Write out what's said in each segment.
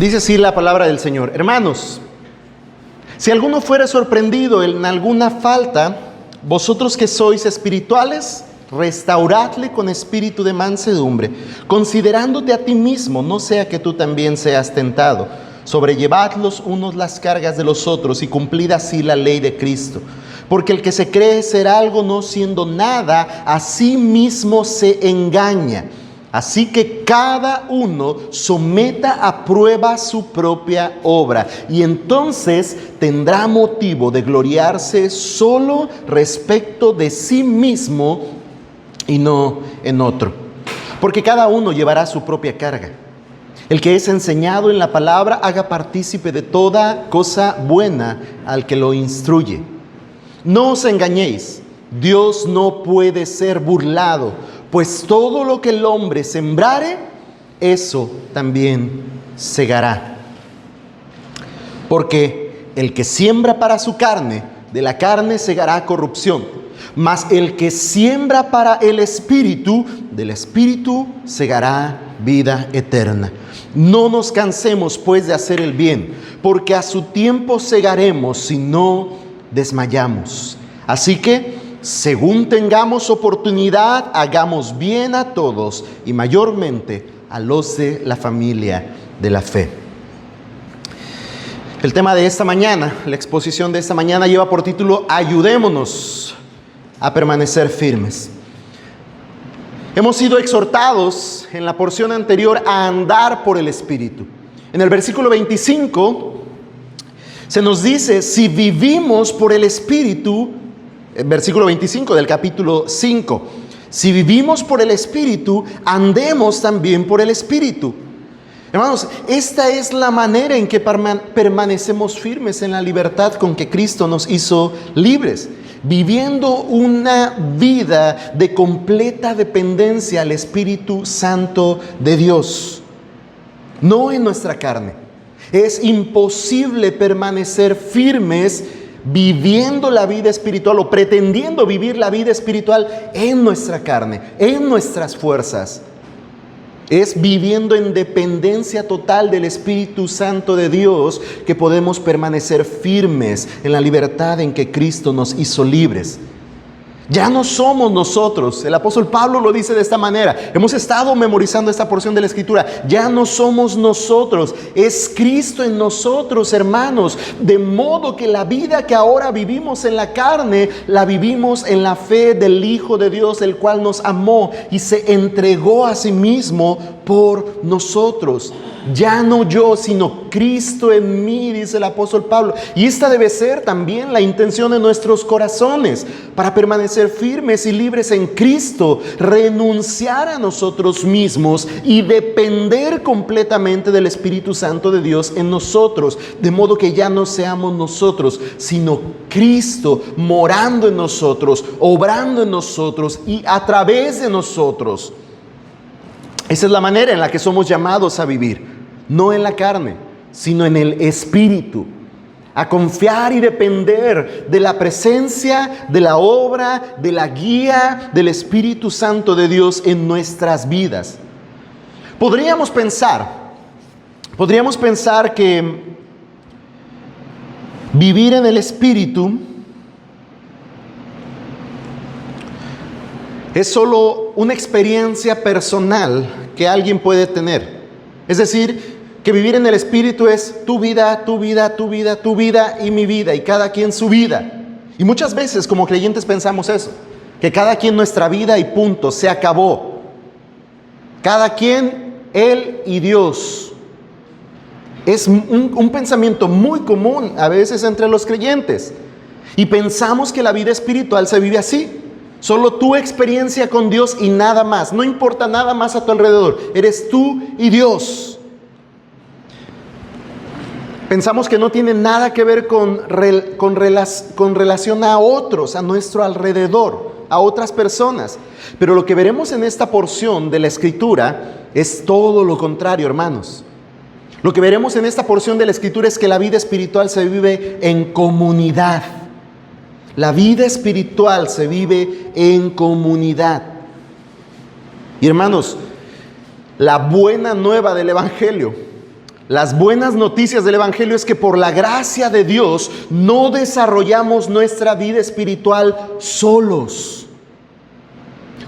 Dice así la palabra del Señor: hermanos, si alguno fuera sorprendido en alguna falta, vosotros que sois espirituales, restauradle con espíritu de mansedumbre, considerándote a ti mismo, no sea que tú también seas tentado. Sobrellevad los unos las cargas de los otros y cumplid así la ley de Cristo. Porque el que se cree ser algo no siendo nada, a sí mismo se engaña. Así que cada uno someta a prueba su propia obra, y entonces tendrá motivo de gloriarse solo respecto de sí mismo y no en otro. Porque cada uno llevará su propia carga. El que es enseñado en la palabra, haga partícipe de toda cosa buena al que lo instruye. No os engañéis, Dios no puede ser burlado, pues todo lo que el hombre sembrare, eso también segará. Porque el que siembra para su carne, de la carne segará corrupción. Mas el que siembra para el Espíritu, del Espíritu segará vida eterna. No nos cansemos pues de hacer el bien, porque a su tiempo segaremos si no desmayamos. Así que, según tengamos oportunidad, hagamos bien a todos y mayormente a los de la familia de la fe. El tema de esta mañana, la exposición de esta mañana lleva por título: ayudémonos a permanecer firmes. Hemos sido exhortados en la porción anterior a andar por el Espíritu. En el versículo 25 se nos dice: si vivimos por el Espíritu, versículo 25 del capítulo 5, si vivimos por el Espíritu, andemos también por el Espíritu. Hermanos, esta es la manera en que permanecemos firmes en la libertad con que Cristo nos hizo libres, viviendo una vida de completa dependencia al Espíritu Santo de Dios, no en nuestra carne. Es imposible permanecer firmes viviendo la vida espiritual o pretendiendo vivir la vida espiritual en nuestra carne, en nuestras fuerzas. Es viviendo en dependencia total del Espíritu Santo de Dios que podemos permanecer firmes en la libertad en que Cristo nos hizo libres. Ya no somos nosotros. El apóstol Pablo lo dice de esta manera. Hemos estado memorizando esta porción de la Escritura. Ya no somos nosotros. Es Cristo en nosotros, hermanos. De modo que la vida que ahora vivimos en la carne, la vivimos en la fe del Hijo de Dios, el cual nos amó y se entregó a sí mismo por nosotros. Ya no yo, sino Cristo en mí, dice el apóstol Pablo. Y esta debe ser también la intención de nuestros corazones, para permanecer firmes y libres en Cristo, renunciar a nosotros mismos y depender completamente del Espíritu Santo de Dios en nosotros, de modo que ya no seamos nosotros, sino Cristo morando en nosotros, obrando en nosotros y a través de nosotros. Esa es la manera en la que somos llamados a vivir, no en la carne, sino en el Espíritu, a confiar y depender de la presencia, de la obra, de la guía del Espíritu Santo de Dios en nuestras vidas. Podríamos pensar que vivir en el Espíritu es solo una experiencia personal que alguien puede tener. Es decir, que vivir en el Espíritu es tu vida, tu vida, tu vida, tu vida y mi vida, y cada quien su vida. Y muchas veces como creyentes pensamos eso, que cada quien nuestra vida y punto, se acabó. Cada quien, Él y Dios. Es un pensamiento muy común a veces entre los creyentes. Y pensamos que la vida espiritual se vive así. Solo tu experiencia con Dios y nada más. No importa nada más a tu alrededor. Eres tú y Dios. Pensamos que no tiene nada que ver con relación a otros, a nuestro alrededor, a otras personas. Pero lo que veremos en esta porción de la Escritura es todo lo contrario, hermanos. Lo que veremos en esta porción de la Escritura es que la vida espiritual se vive en comunidad. La vida espiritual se vive en comunidad. Y hermanos, la buena nueva del Evangelio Las buenas noticias del Evangelio es que por la gracia de Dios no desarrollamos nuestra vida espiritual solos.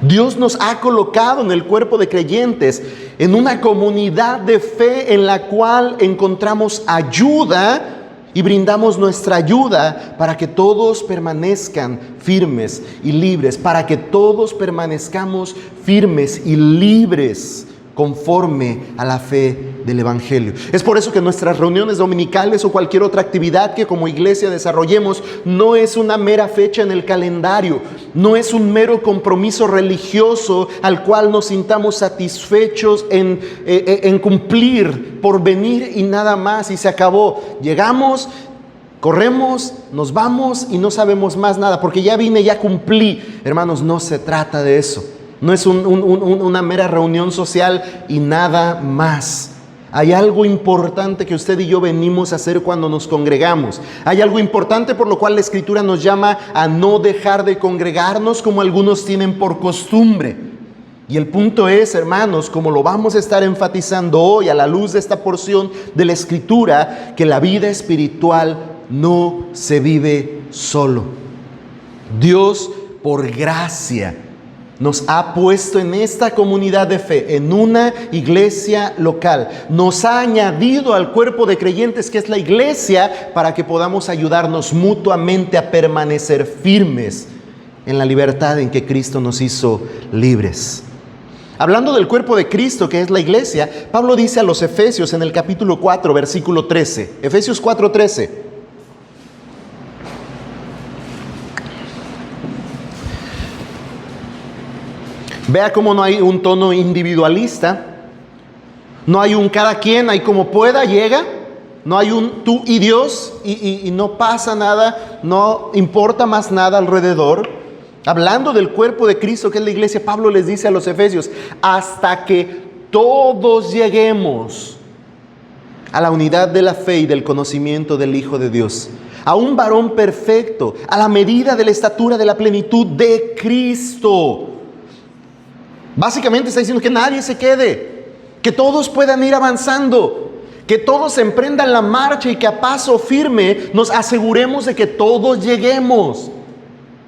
Dios nos ha colocado en el cuerpo de creyentes, en una comunidad de fe en la cual encontramos ayuda y brindamos nuestra ayuda para que todos permanezcan firmes y libres, para que todos permanezcamos firmes y libres conforme a la fe del Evangelio. Es por eso que nuestras reuniones dominicales o cualquier otra actividad que como iglesia desarrollemos no es una mera fecha en el calendario, no es un mero compromiso religioso al cual nos sintamos satisfechos en cumplir por venir y nada más y se acabó. Llegamos, corremos, nos vamos y no sabemos más nada porque ya vine, ya cumplí. Hermanos, no se trata de eso. No es una mera reunión social y nada más. Hay algo importante que usted y yo venimos a hacer cuando nos congregamos. Hay algo importante por lo cual la Escritura nos llama a no dejar de congregarnos como algunos tienen por costumbre. Y el punto es, hermanos, como lo vamos a estar enfatizando hoy a la luz de esta porción de la Escritura, que la vida espiritual no se vive solo. Dios, por gracia, nos ha puesto en esta comunidad de fe, en una iglesia local. Nos ha añadido al cuerpo de creyentes que es la iglesia para que podamos ayudarnos mutuamente a permanecer firmes en la libertad en que Cristo nos hizo libres. Hablando del cuerpo de Cristo, que es la iglesia, Pablo dice a los Efesios en el capítulo 4, versículo 13. Efesios 4:13. Vea cómo no hay un tono individualista, no hay un cada quien, hay como pueda, llega, no hay un tú y Dios y no pasa nada, no importa más nada alrededor. Hablando del cuerpo de Cristo, que es la iglesia, Pablo les dice a los Efesios, hasta que todos lleguemos a la unidad de la fe y del conocimiento del Hijo de Dios, a un varón perfecto, a la medida de la estatura de la plenitud de Cristo. Básicamente está diciendo que nadie se quede, que todos puedan ir avanzando, que todos emprendan la marcha y que a paso firme nos aseguremos de que todos lleguemos.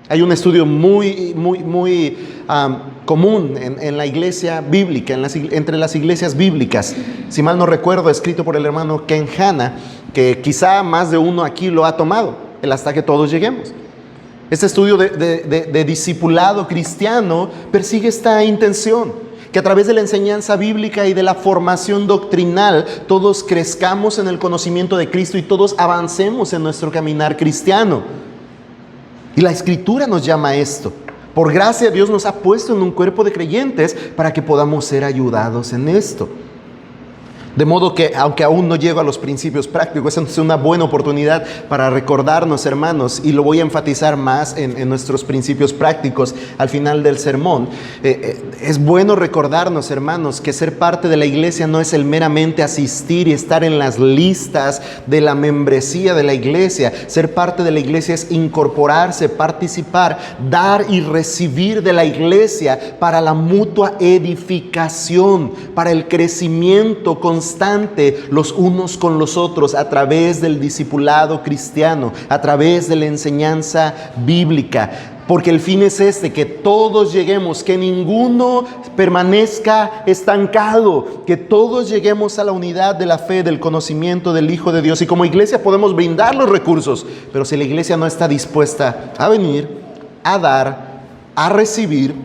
Hay un estudio muy común en la iglesia bíblica, entre las iglesias bíblicas, si mal no recuerdo, escrito por el hermano Ken Hanna, que quizá más de uno aquí lo ha tomado, el hasta que todos lleguemos. Este estudio de discipulado cristiano persigue esta intención, que a través de la enseñanza bíblica y de la formación doctrinal todos crezcamos en el conocimiento de Cristo y todos avancemos en nuestro caminar cristiano. Y la Escritura nos llama a esto. Por gracia Dios nos ha puesto en un cuerpo de creyentes para que podamos ser ayudados en esto. De modo que, aunque aún no llego a los principios prácticos, esta es una buena oportunidad para recordarnos, hermanos, y lo voy a enfatizar más en nuestros principios prácticos al final del sermón. Es bueno recordarnos, hermanos, que ser parte de la iglesia no es el meramente asistir y estar en las listas de la membresía de la iglesia. Ser parte de la iglesia es incorporarse, participar, dar y recibir de la iglesia para la mutua edificación, para el crecimiento constante los unos con los otros a través del discipulado cristiano, a través de la enseñanza bíblica. Porque el fin es este, que todos lleguemos, que ninguno permanezca estancado, que todos lleguemos a la unidad de la fe, del conocimiento del Hijo de Dios. Y como iglesia podemos brindar los recursos, pero si la iglesia no está dispuesta a venir, a dar, a recibir,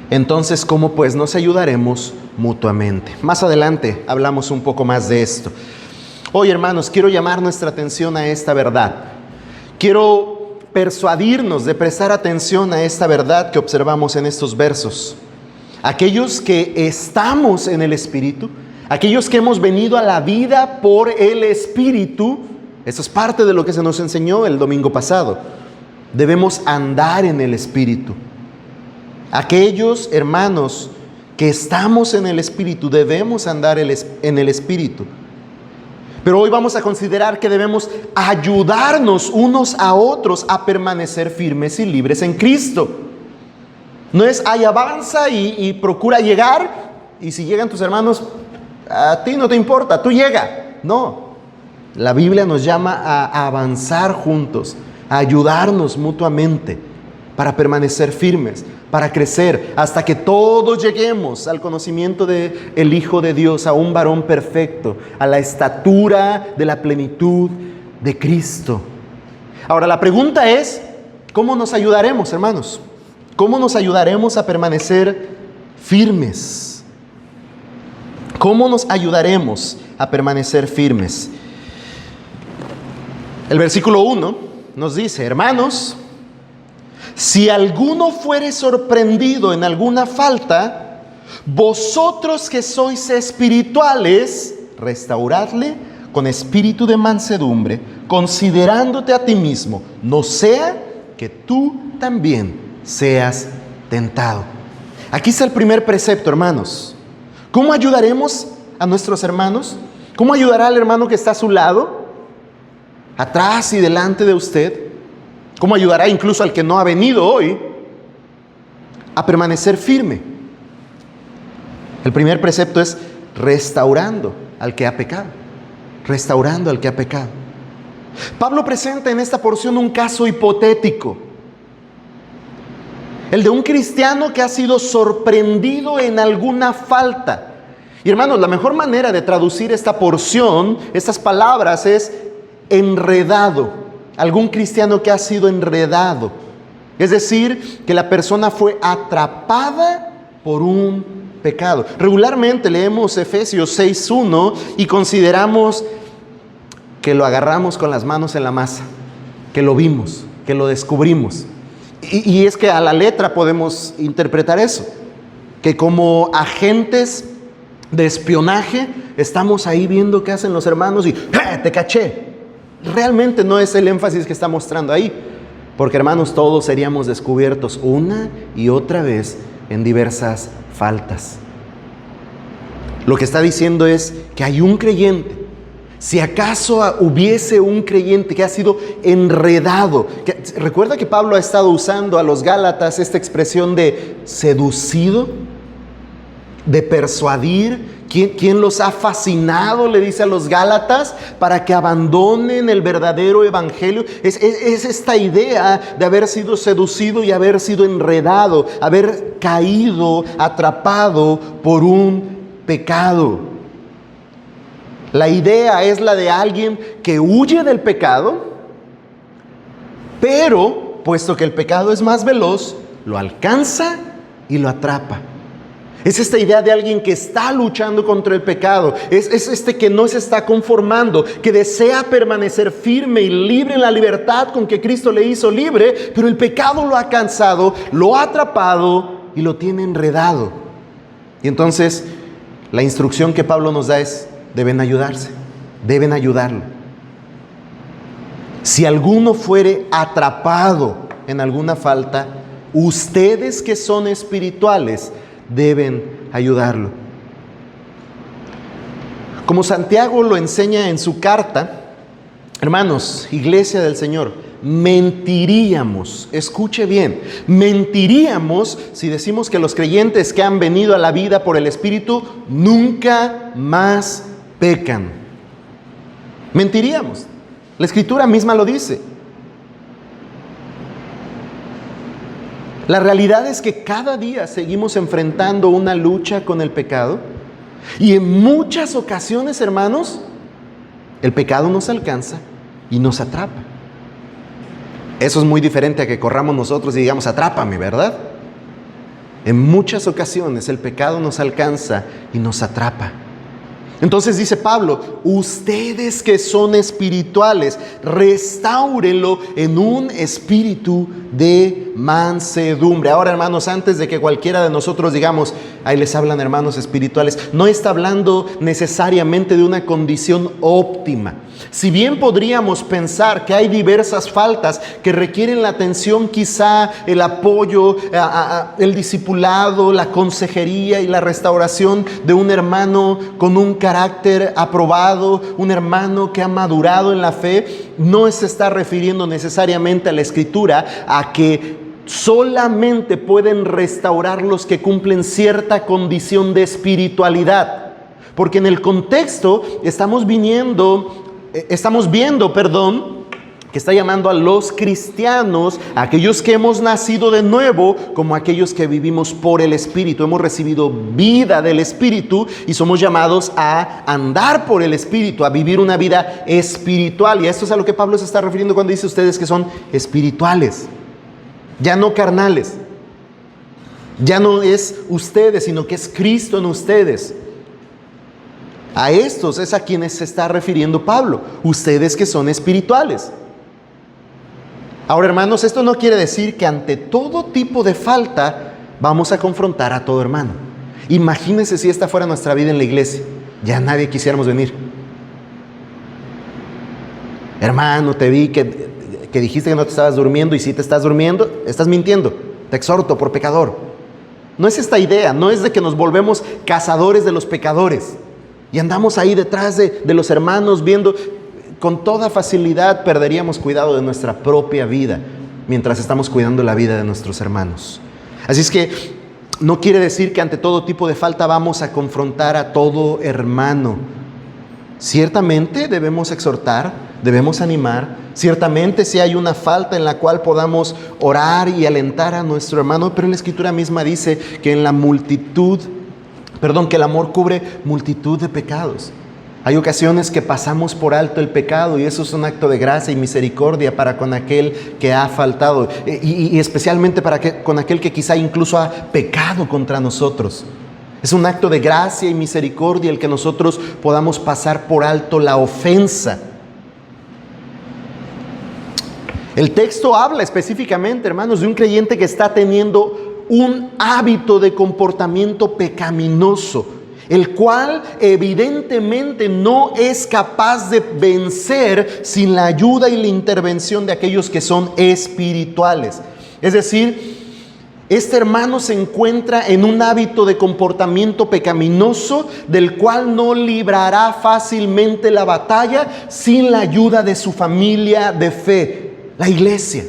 entonces, ¿cómo pues nos ayudaremos mutuamente? Más adelante hablamos un poco más de esto. Hoy, hermanos, quiero llamar nuestra atención a esta verdad. Quiero persuadirnos de prestar atención a esta verdad que observamos en estos versos. Aquellos que estamos en el Espíritu, aquellos que hemos venido a la vida por el Espíritu, eso es parte de lo que se nos enseñó el domingo pasado. Debemos andar en el Espíritu. Aquellos hermanos que estamos en el Espíritu, debemos andar en el Espíritu. Pero hoy vamos a considerar que debemos ayudarnos unos a otros a permanecer firmes y libres en Cristo. No es ahí avanza y procura llegar, y si llegan tus hermanos, a ti no te importa, tú llega. No, la Biblia nos llama a avanzar juntos, a ayudarnos mutuamente para permanecer firmes, para crecer, hasta que todos lleguemos al conocimiento del Hijo de Dios, a un varón perfecto, a la estatura de la plenitud de Cristo. Ahora, la pregunta es, ¿cómo nos ayudaremos, hermanos? ¿Cómo nos ayudaremos a permanecer firmes? ¿Cómo nos ayudaremos a permanecer firmes? El versículo 1 nos dice: hermanos, si alguno fuere sorprendido en alguna falta, vosotros que sois espirituales, restauradle con espíritu de mansedumbre, considerándote a ti mismo, no sea que tú también seas tentado. Aquí está el primer precepto, hermanos. ¿Cómo ayudaremos a nuestros hermanos? ¿Cómo ayudará al hermano que está a su lado, atrás y delante de usted? ¿Cómo ayudará incluso al que no ha venido hoy a permanecer firme? El primer precepto es restaurando al que ha pecado. Restaurando al que ha pecado. Pablo presenta en esta porción un caso hipotético. El de un cristiano que ha sido sorprendido en alguna falta. Y hermanos, la mejor manera de traducir esta porción, estas palabras, es enredado. Algún cristiano que ha sido enredado. Es decir, que la persona fue atrapada por un pecado. Regularmente leemos Efesios 6:1 y consideramos que lo agarramos con las manos en la masa, que lo vimos, que lo descubrimos. Y es que a la letra podemos interpretar eso, que como agentes de espionaje estamos ahí viendo qué hacen los hermanos y te caché. Realmente no es el énfasis que está mostrando ahí, porque hermanos, todos seríamos descubiertos una y otra vez en diversas faltas. Lo que está diciendo es que hay un creyente. Si acaso hubiese un creyente que ha sido enredado, recuerda que Pablo ha estado usando a los Gálatas esta expresión de seducido, de persuadir. ¿Quién los ha fascinado? Le dice a los Gálatas para que abandonen el verdadero evangelio. Es esta idea de haber sido seducido y haber sido enredado, haber caído, atrapado por un pecado. La idea es la de alguien que huye del pecado, pero puesto que el pecado es más veloz, lo alcanza y lo atrapa. Es esta idea de alguien que está luchando contra el pecado. Es este que no se está conformando, que desea permanecer firme y libre en la libertad con que Cristo le hizo libre, pero el pecado lo ha cansado, lo ha atrapado y lo tiene enredado. Y entonces la instrucción que Pablo nos da es: deben ayudarse, deben ayudarlo. Si alguno fuere atrapado en alguna falta, ustedes que son espirituales deben ayudarlo. Como Santiago lo enseña en su carta, hermanos, iglesia del Señor, mentiríamos, escuche bien, mentiríamos si decimos que los creyentes que han venido a la vida por el Espíritu nunca más pecan. Mentiríamos. La Escritura misma lo dice. La realidad es que cada día seguimos enfrentando una lucha con el pecado y en muchas ocasiones, hermanos, el pecado nos alcanza y nos atrapa. Eso es muy diferente a que corramos nosotros y digamos: atrápame, ¿verdad? En muchas ocasiones el pecado nos alcanza y nos atrapa. Entonces dice Pablo: ustedes que son espirituales, restáurenlo en un espíritu de mansedumbre. Ahora, hermanos, antes de que cualquiera de nosotros digamos: ahí les hablan hermanos espirituales, no está hablando necesariamente de una condición óptima. Si bien podríamos pensar que hay diversas faltas que requieren la atención, quizá el apoyo, el discipulado, la consejería y la restauración de un hermano con un carácter aprobado, un hermano que ha madurado en la fe, no se está refiriendo necesariamente a la Escritura, a que solamente pueden restaurar los que cumplen cierta condición de espiritualidad. porque en el contexto estamos viendo, que está llamando a los cristianos, a aquellos que hemos nacido de nuevo, como aquellos que vivimos por el Espíritu. Hemos recibido vida del Espíritu y somos llamados a andar por el Espíritu, a vivir una vida espiritual. Y esto es a lo que Pablo se está refiriendo cuando dice ustedes que son espirituales, ya no carnales. Ya no es ustedes, sino que es Cristo en ustedes. A estos es a quienes se está refiriendo Pablo, ustedes que son espirituales. Ahora, hermanos, esto no quiere decir que ante todo tipo de falta vamos a confrontar a todo hermano. Imagínense si esta fuera nuestra vida en la iglesia. Ya nadie quisiéramos venir. Hermano, te vi que dijiste que no te estabas durmiendo, y si te estás durmiendo, estás mintiendo. Te exhorto por pecador. No es esta idea, no es de que nos volvemos cazadores de los pecadores y andamos ahí detrás de los hermanos viendo. Con toda facilidad perderíamos cuidado de nuestra propia vida mientras estamos cuidando la vida de nuestros hermanos. Así es que no quiere decir que ante todo tipo de falta vamos a confrontar a todo hermano. Ciertamente debemos exhortar, debemos animar. Ciertamente si hay una falta en la cual podamos orar y alentar a nuestro hermano, pero la Escritura misma dice que que el amor cubre multitud de pecados. Hay ocasiones que pasamos por alto el pecado y eso es un acto de gracia y misericordia para con aquel que ha faltado y especialmente con aquel que quizá incluso ha pecado contra nosotros. Es un acto de gracia y misericordia el que nosotros podamos pasar por alto la ofensa. El texto habla específicamente, hermanos, de un creyente que está teniendo un hábito de comportamiento pecaminoso, el cual evidentemente no es capaz de vencer sin la ayuda y la intervención de aquellos que son espirituales. Es decir, este hermano se encuentra en un hábito de comportamiento pecaminoso del cual no librará fácilmente la batalla sin la ayuda de su familia de fe, la iglesia.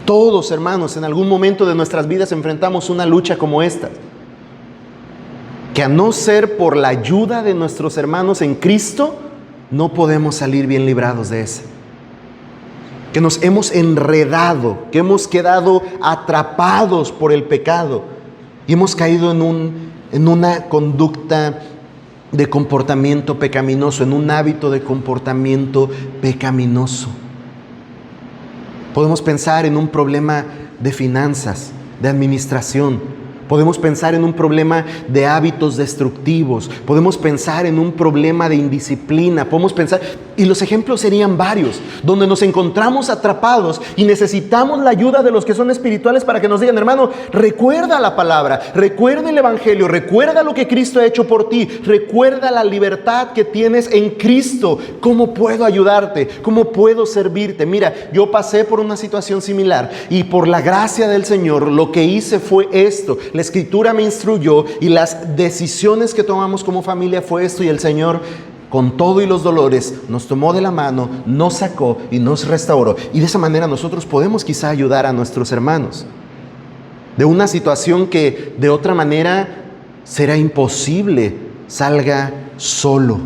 Todos, hermanos, en algún momento de nuestras vidas enfrentamos una lucha como esta, que a no ser por la ayuda de nuestros hermanos en Cristo, no podemos salir bien librados de esa. Que nos hemos enredado, que hemos quedado atrapados por el pecado y hemos caído en una conducta de comportamiento pecaminoso, en un hábito de comportamiento pecaminoso. Podemos pensar en un problema de finanzas, de administración. Podemos pensar en un problema de hábitos destructivos. Podemos pensar en un problema de indisciplina. Podemos pensar, y los ejemplos serían varios, donde nos encontramos atrapados y necesitamos la ayuda de los que son espirituales para que nos digan: hermano, recuerda la palabra, recuerda el evangelio, recuerda lo que Cristo ha hecho por ti, recuerda la libertad que tienes en Cristo. ¿Cómo puedo ayudarte? ¿Cómo puedo servirte? Mira, yo pasé por una situación similar y por la gracia del Señor lo que hice fue esto. La Escritura me instruyó y las decisiones que tomamos como familia fue esto, y el Señor, con todo y los dolores, nos tomó de la mano, nos sacó y nos restauró. Y de esa manera nosotros podemos quizá ayudar a nuestros hermanos de una situación que de otra manera será imposible salga solo,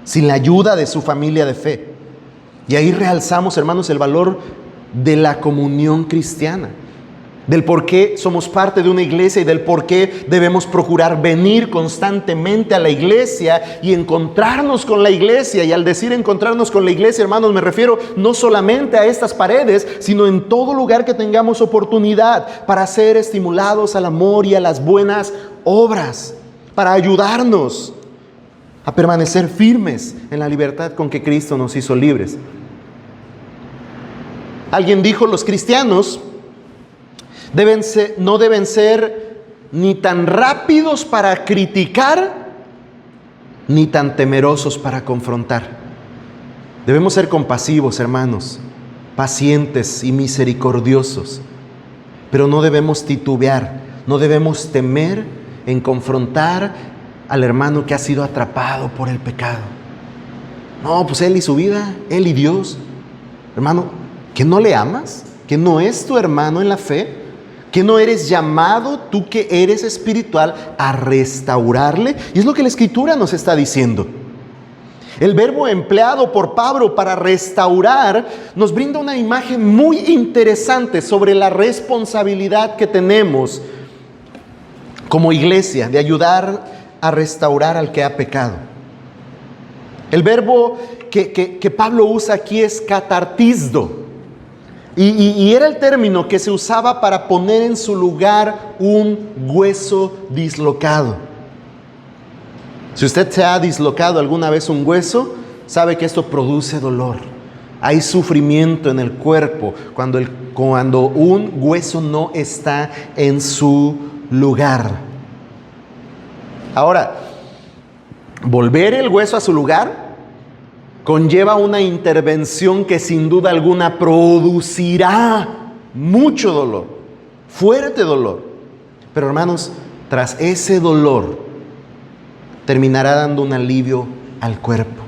sin la ayuda de su familia de fe. Y ahí realzamos, hermanos, el valor de la comunión cristiana, del por qué somos parte de una iglesia y del por qué debemos procurar venir constantemente a la iglesia y encontrarnos con la iglesia. Y al decir encontrarnos con la iglesia, hermanos, me refiero no solamente a estas paredes, sino en todo lugar que tengamos oportunidad para ser estimulados al amor y a las buenas obras, para ayudarnos a permanecer firmes en la libertad con que Cristo nos hizo libres. Alguien dijo: los cristianos no deben ser ni tan rápidos para criticar, ni tan temerosos para confrontar. Debemos ser compasivos, hermanos, pacientes y misericordiosos, pero no debemos titubear, no debemos temer en confrontar al hermano que ha sido atrapado por el pecado. No, pues él y su vida, él y Dios. Hermano, ¿que no le amas? ¿Que no es tu hermano en la fe? ¿Que no eres llamado, tú que eres espiritual, a restaurarle? Y es lo que la Escritura nos está diciendo. El verbo empleado por Pablo para restaurar nos brinda una imagen muy interesante sobre la responsabilidad que tenemos como iglesia de ayudar a restaurar al que ha pecado. El verbo que Pablo usa aquí es catartisdo. Y era el término que se usaba para poner en su lugar un hueso dislocado. Si usted se ha dislocado alguna vez un hueso, sabe que esto produce dolor. Hay sufrimiento en el cuerpo cuando un hueso no está en su lugar. Ahora, volver el hueso a su lugar conlleva una intervención que sin duda alguna producirá mucho dolor, fuerte dolor. Pero hermanos, tras ese dolor terminará dando un alivio al cuerpo.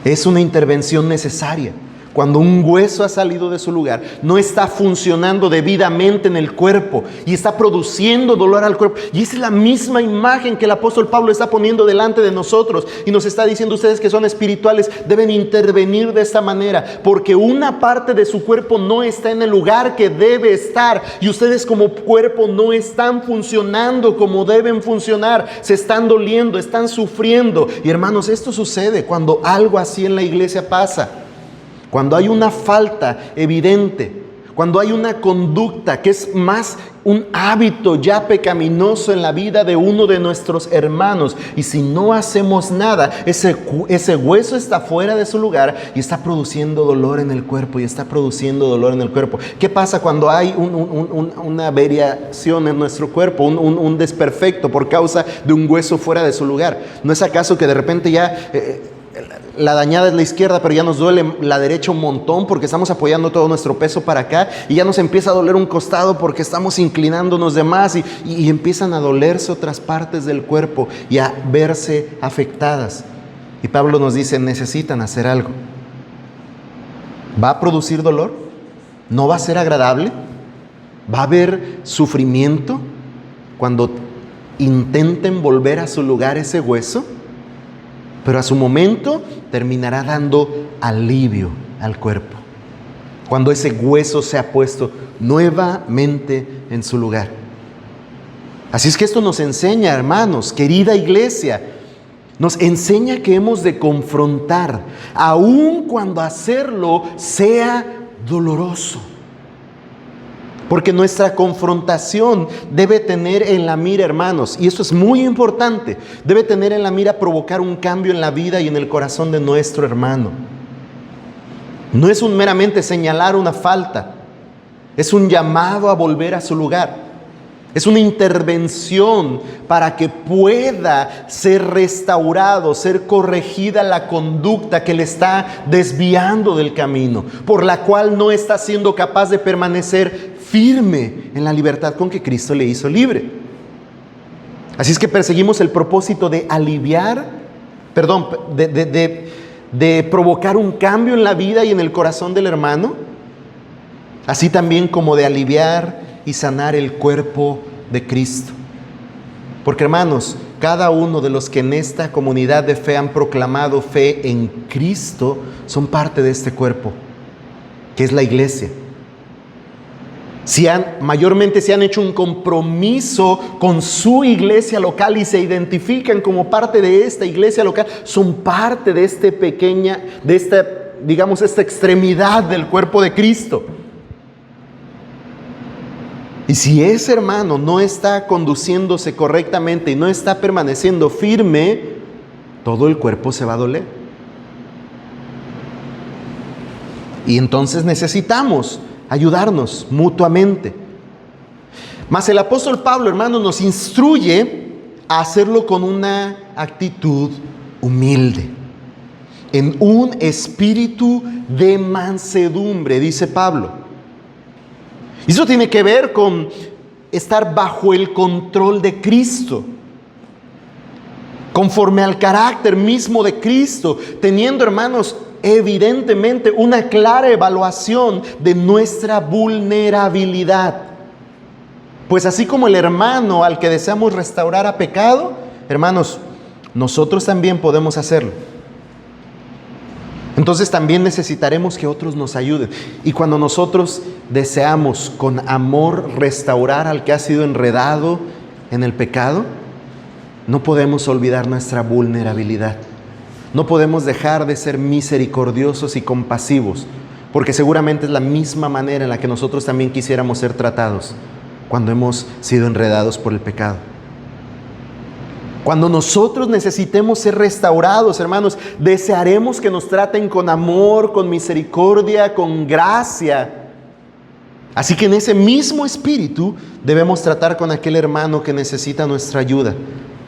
Es una intervención necesaria. Cuando un hueso ha salido de su lugar, no está funcionando debidamente en el cuerpo y está produciendo dolor al cuerpo. Y esa es la misma imagen que el apóstol Pablo está poniendo delante de nosotros y nos está diciendo: ustedes que son espirituales deben intervenir de esta manera, porque una parte de su cuerpo no está en el lugar que debe estar y ustedes como cuerpo no están funcionando como deben funcionar. Se están doliendo, están sufriendo. Y hermanos, esto sucede cuando algo así en la iglesia pasa. Cuando hay una falta evidente, cuando hay una conducta que es más un hábito ya pecaminoso en la vida de uno de nuestros hermanos, y si no hacemos nada, ese hueso está fuera de su lugar y está produciendo dolor en el cuerpo, ¿Qué pasa cuando hay una variación en nuestro cuerpo, un desperfecto por causa de un hueso fuera de su lugar? ¿No es acaso que de repente ya la dañada es la izquierda, pero ya nos duele la derecha un montón porque estamos apoyando todo nuestro peso para acá, y ya nos empieza a doler un costado porque estamos inclinándonos de más, y empiezan a dolerse otras partes del cuerpo y a verse afectadas? Y Pablo nos dice: necesitan hacer algo. ¿Va a producir dolor? ¿No va a ser agradable? ¿Va a haber sufrimiento cuando intenten volver a su lugar ese hueso? Pero a su momento terminará dando alivio al cuerpo, cuando ese hueso se ha puesto nuevamente en su lugar. Así es que esto nos enseña, hermanos, querida iglesia, nos enseña que hemos de confrontar, aun cuando hacerlo sea doloroso. Porque nuestra confrontación debe tener en la mira, hermanos, y esto es muy importante, debe tener en la mira provocar un cambio en la vida y en el corazón de nuestro hermano. No es meramente señalar una falta, es un llamado a volver a su lugar. Es una intervención para que pueda ser restaurado, ser corregida la conducta que le está desviando del camino, por la cual no está siendo capaz de permanecer firme en la libertad con que Cristo le hizo libre. Así es que perseguimos el propósito de de provocar un cambio en la vida y en el corazón del hermano, así también como de aliviar y sanar el cuerpo de Cristo. Porque, hermanos, cada uno de los que en esta comunidad de fe han proclamado fe en Cristo son parte de este cuerpo, que es la iglesia. Mayormente se han hecho un compromiso con su iglesia local y se identifican como parte de esta iglesia local, son parte de esta extremidad del cuerpo de Cristo. Y si ese hermano no está conduciéndose correctamente y no está permaneciendo firme, todo el cuerpo se va a doler. Y entonces necesitamos ayudarnos mutuamente. Mas el apóstol Pablo, hermanos, nos instruye a hacerlo con una actitud humilde, en un espíritu de mansedumbre, dice Pablo. Y eso tiene que ver con estar bajo el control de Cristo, conforme al carácter mismo de Cristo, teniendo, hermanos, evidentemente una clara evaluación de nuestra vulnerabilidad. Pues así como el hermano al que deseamos restaurar ha pecado, hermanos, nosotros también podemos hacerlo. Entonces también necesitaremos que otros nos ayuden. Y cuando nosotros deseamos con amor restaurar al que ha sido enredado en el pecado, no podemos olvidar nuestra vulnerabilidad. No podemos dejar de ser misericordiosos y compasivos, porque seguramente es la misma manera en la que nosotros también quisiéramos ser tratados cuando hemos sido enredados por el pecado. Cuando nosotros necesitemos ser restaurados, hermanos, desearemos que nos traten con amor, con misericordia, con gracia. Así que en ese mismo espíritu debemos tratar con aquel hermano que necesita nuestra ayuda,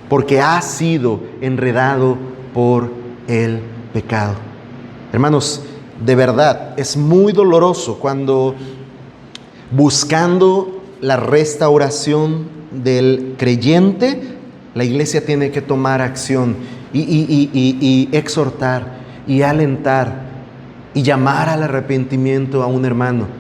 porque ha sido enredado por el pecado. Hermanos, de verdad, es muy doloroso cuando buscando la restauración del creyente, la iglesia tiene que tomar acción y exhortar y alentar y llamar al arrepentimiento a un hermano.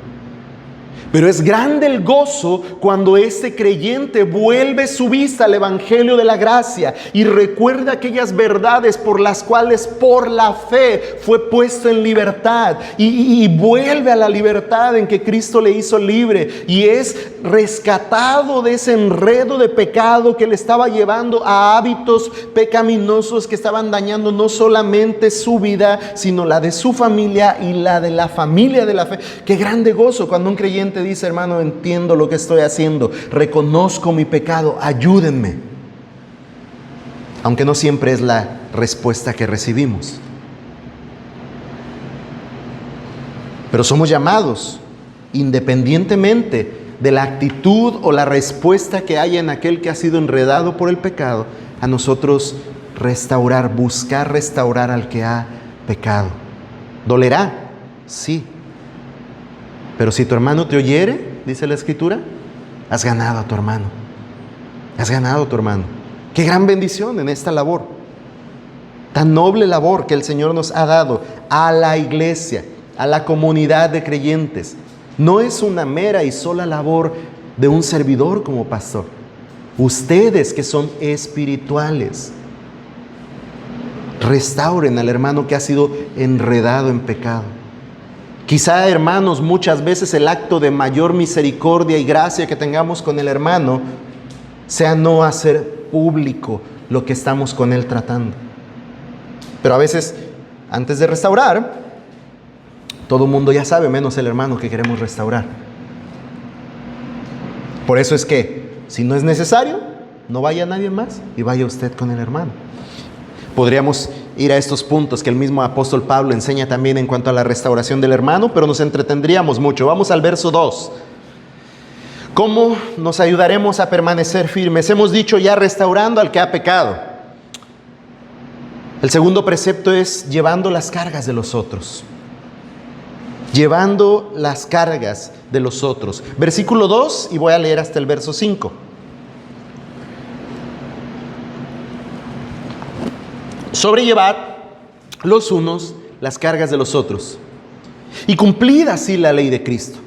Pero es grande el gozo cuando este creyente vuelve su vista al Evangelio de la gracia y recuerda aquellas verdades por las cuales por la fe fue puesto en libertad y vuelve a la libertad en que Cristo le hizo libre y es rescatado de ese enredo de pecado que le estaba llevando a hábitos pecaminosos que estaban dañando no solamente su vida, sino la de su familia y la de la familia de la fe. Qué grande gozo cuando un creyente dice: hermano, entiendo lo que estoy haciendo, reconozco mi pecado, ayúdenme. Aunque no siempre es la respuesta que recibimos. Pero somos llamados, independientemente de la actitud o la respuesta que haya en aquel que ha sido enredado por el pecado, a nosotros restaurar, buscar restaurar al que ha pecado. ¿Dolerá? Sí. Pero si tu hermano te oyere, dice la Escritura, has ganado a tu hermano. Has ganado a tu hermano. Qué gran bendición en esta labor. Tan noble labor que el Señor nos ha dado a la iglesia, a la comunidad de creyentes. No es una mera y sola labor de un servidor como pastor. Ustedes que son espirituales, restauren al hermano que ha sido enredado en pecado. Quizá, hermanos, muchas veces el acto de mayor misericordia y gracia que tengamos con el hermano sea no hacer público lo que estamos con él tratando. Pero a veces, antes de restaurar, todo el mundo ya sabe, menos el hermano que queremos restaurar. Por eso es que, si no es necesario, no vaya nadie más y vaya usted con el hermano. Podríamos ir a estos puntos que el mismo apóstol Pablo enseña también en cuanto a la restauración del hermano, pero nos entretendríamos mucho. Vamos al verso 2. ¿Cómo nos ayudaremos a permanecer firmes? Hemos dicho ya restaurando al que ha pecado. El segundo precepto es llevando las cargas de los otros. Llevando las cargas de los otros. Versículo 2 y voy a leer hasta el verso 5. Sobrellevar los unos las cargas de los otros y cumplid así la ley de Cristo.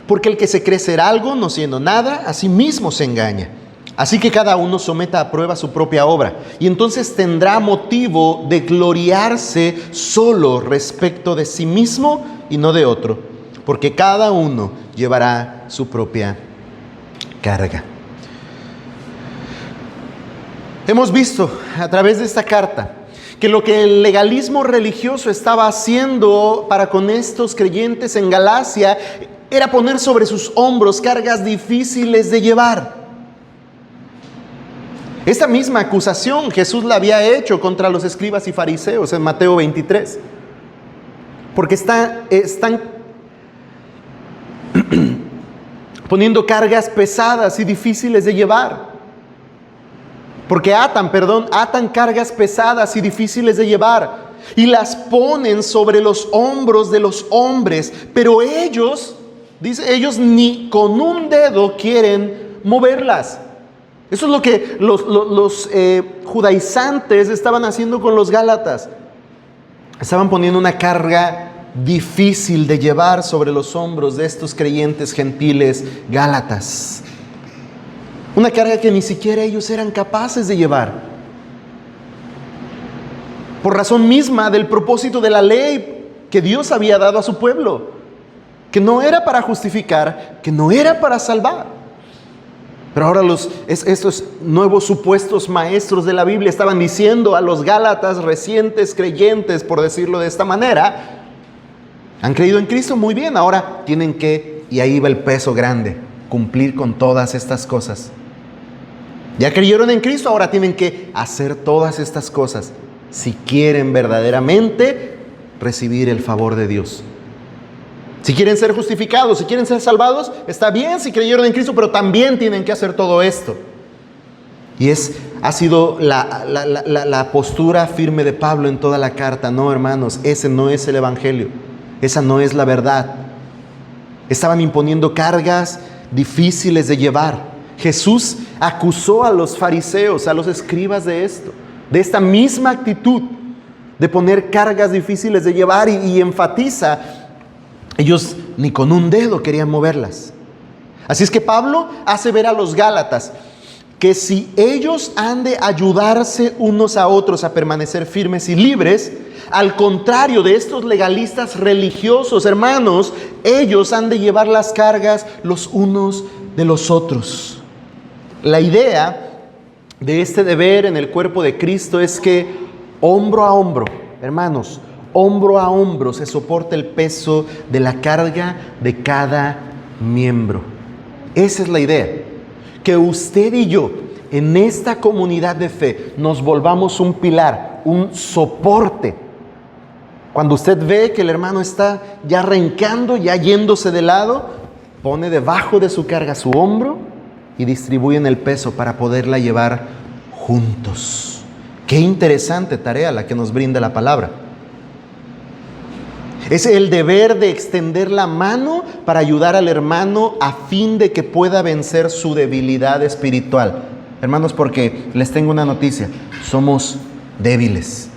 Porque el que se cree ser algo, no siendo nada, a sí mismo se engaña. Así que cada uno someta a prueba su propia obra y entonces tendrá motivo de gloriarse solo respecto de sí mismo y no de otro, porque cada uno llevará su propia carga. Hemos visto a través de esta carta que lo que el legalismo religioso estaba haciendo para con estos creyentes en Galacia era poner sobre sus hombros cargas difíciles de llevar. Esta misma acusación Jesús la había hecho contra los escribas y fariseos en Mateo 23. Porque están poniendo cargas pesadas y difíciles de llevar. Porque atan cargas pesadas y difíciles de llevar y las ponen sobre los hombros de los hombres, pero ellos ni con un dedo quieren moverlas. Eso es lo que los judaizantes estaban haciendo con los gálatas. Estaban poniendo una carga difícil de llevar sobre los hombros de estos creyentes gentiles gálatas. Una carga que ni siquiera ellos eran capaces de llevar. Por razón misma del propósito de la ley que Dios había dado a su pueblo. Que no era para justificar, que no era para salvar. Pero ahora estos nuevos supuestos maestros de la Biblia estaban diciendo a los Gálatas recientes creyentes, por decirlo de esta manera, han creído en Cristo, muy bien, ahora tienen que, y ahí va el peso grande, cumplir con todas estas cosas. Ya creyeron en Cristo, ahora tienen que hacer todas estas cosas si quieren verdaderamente recibir el favor de Dios. Si quieren ser justificados, si quieren ser salvados, está bien si creyeron en Cristo, pero también tienen que hacer todo esto. Y ha sido la postura firme de Pablo en toda la carta. No, hermanos, ese no es el Evangelio. Esa no es la verdad. Estaban imponiendo cargas difíciles de llevar. Jesús acusó a los fariseos, a los escribas de esto, de esta misma actitud de poner cargas difíciles de llevar y enfatiza. Ellos ni con un dedo querían moverlas. Así es que Pablo hace ver a los Gálatas que si ellos han de ayudarse unos a otros a permanecer firmes y libres, al contrario de estos legalistas religiosos, hermanos, ellos han de llevar las cargas los unos de los otros. La idea de este deber en el cuerpo de Cristo es que hombro a hombro, hermanos, hombro a hombro se soporta el peso de la carga de cada miembro. Esa es la idea. Que usted y yo, en esta comunidad de fe, nos volvamos un pilar, un soporte. Cuando usted ve que el hermano está ya arrancando, ya yéndose de lado, pone debajo de su carga su hombro y distribuyen el peso para poderla llevar juntos. Qué interesante tarea la que nos brinda la palabra. Es el deber de extender la mano para ayudar al hermano a fin de que pueda vencer su debilidad espiritual. Hermanos, porque les tengo una noticia, somos débiles.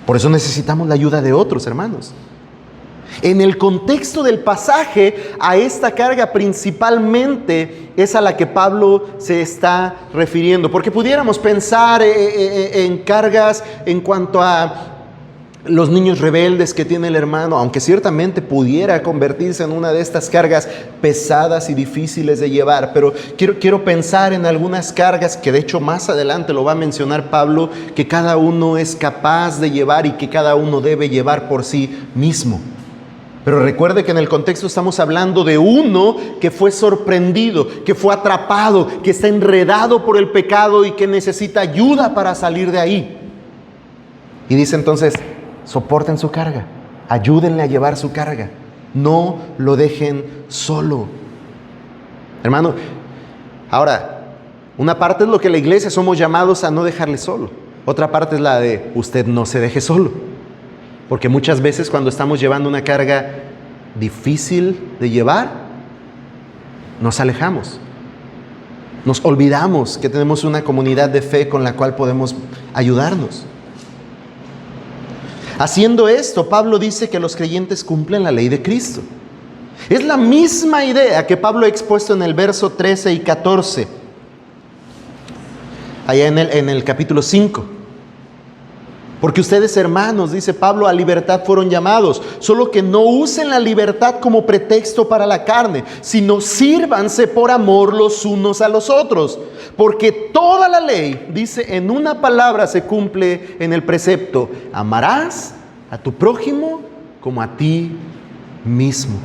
Por eso necesitamos la ayuda de otros hermanos. En el contexto del pasaje, a esta carga principalmente es a la que Pablo se está refiriendo. Porque pudiéramos pensar en cargas en cuanto a los niños rebeldes que tiene el hermano, aunque ciertamente pudiera convertirse en una de estas cargas pesadas y difíciles de llevar, pero quiero pensar en algunas cargas que de hecho más adelante lo va a mencionar Pablo, que cada uno es capaz de llevar y que cada uno debe llevar por sí mismo. Pero recuerde que en el contexto estamos hablando de uno que fue sorprendido, que fue atrapado, que está enredado por el pecado y que necesita ayuda para salir de ahí. Y dice entonces, soporten su carga, ayúdenle a llevar su carga, no lo dejen solo. Hermano, ahora, una parte es lo que la iglesia somos llamados a no dejarle solo. Otra parte es la de usted no se deje solo. Porque muchas veces cuando estamos llevando una carga difícil de llevar, nos alejamos. Nos olvidamos que tenemos una comunidad de fe con la cual podemos ayudarnos. Haciendo esto, Pablo dice que los creyentes cumplen la ley de Cristo. Es la misma idea que Pablo ha expuesto en el verso 13 y 14, allá en el capítulo 5. Porque ustedes, hermanos, dice Pablo, a libertad fueron llamados, solo que no usen la libertad como pretexto para la carne, sino sírvanse por amor los unos a los otros. Porque toda la ley, dice, en una palabra se cumple en el precepto: amarás a tu prójimo como a ti mismo.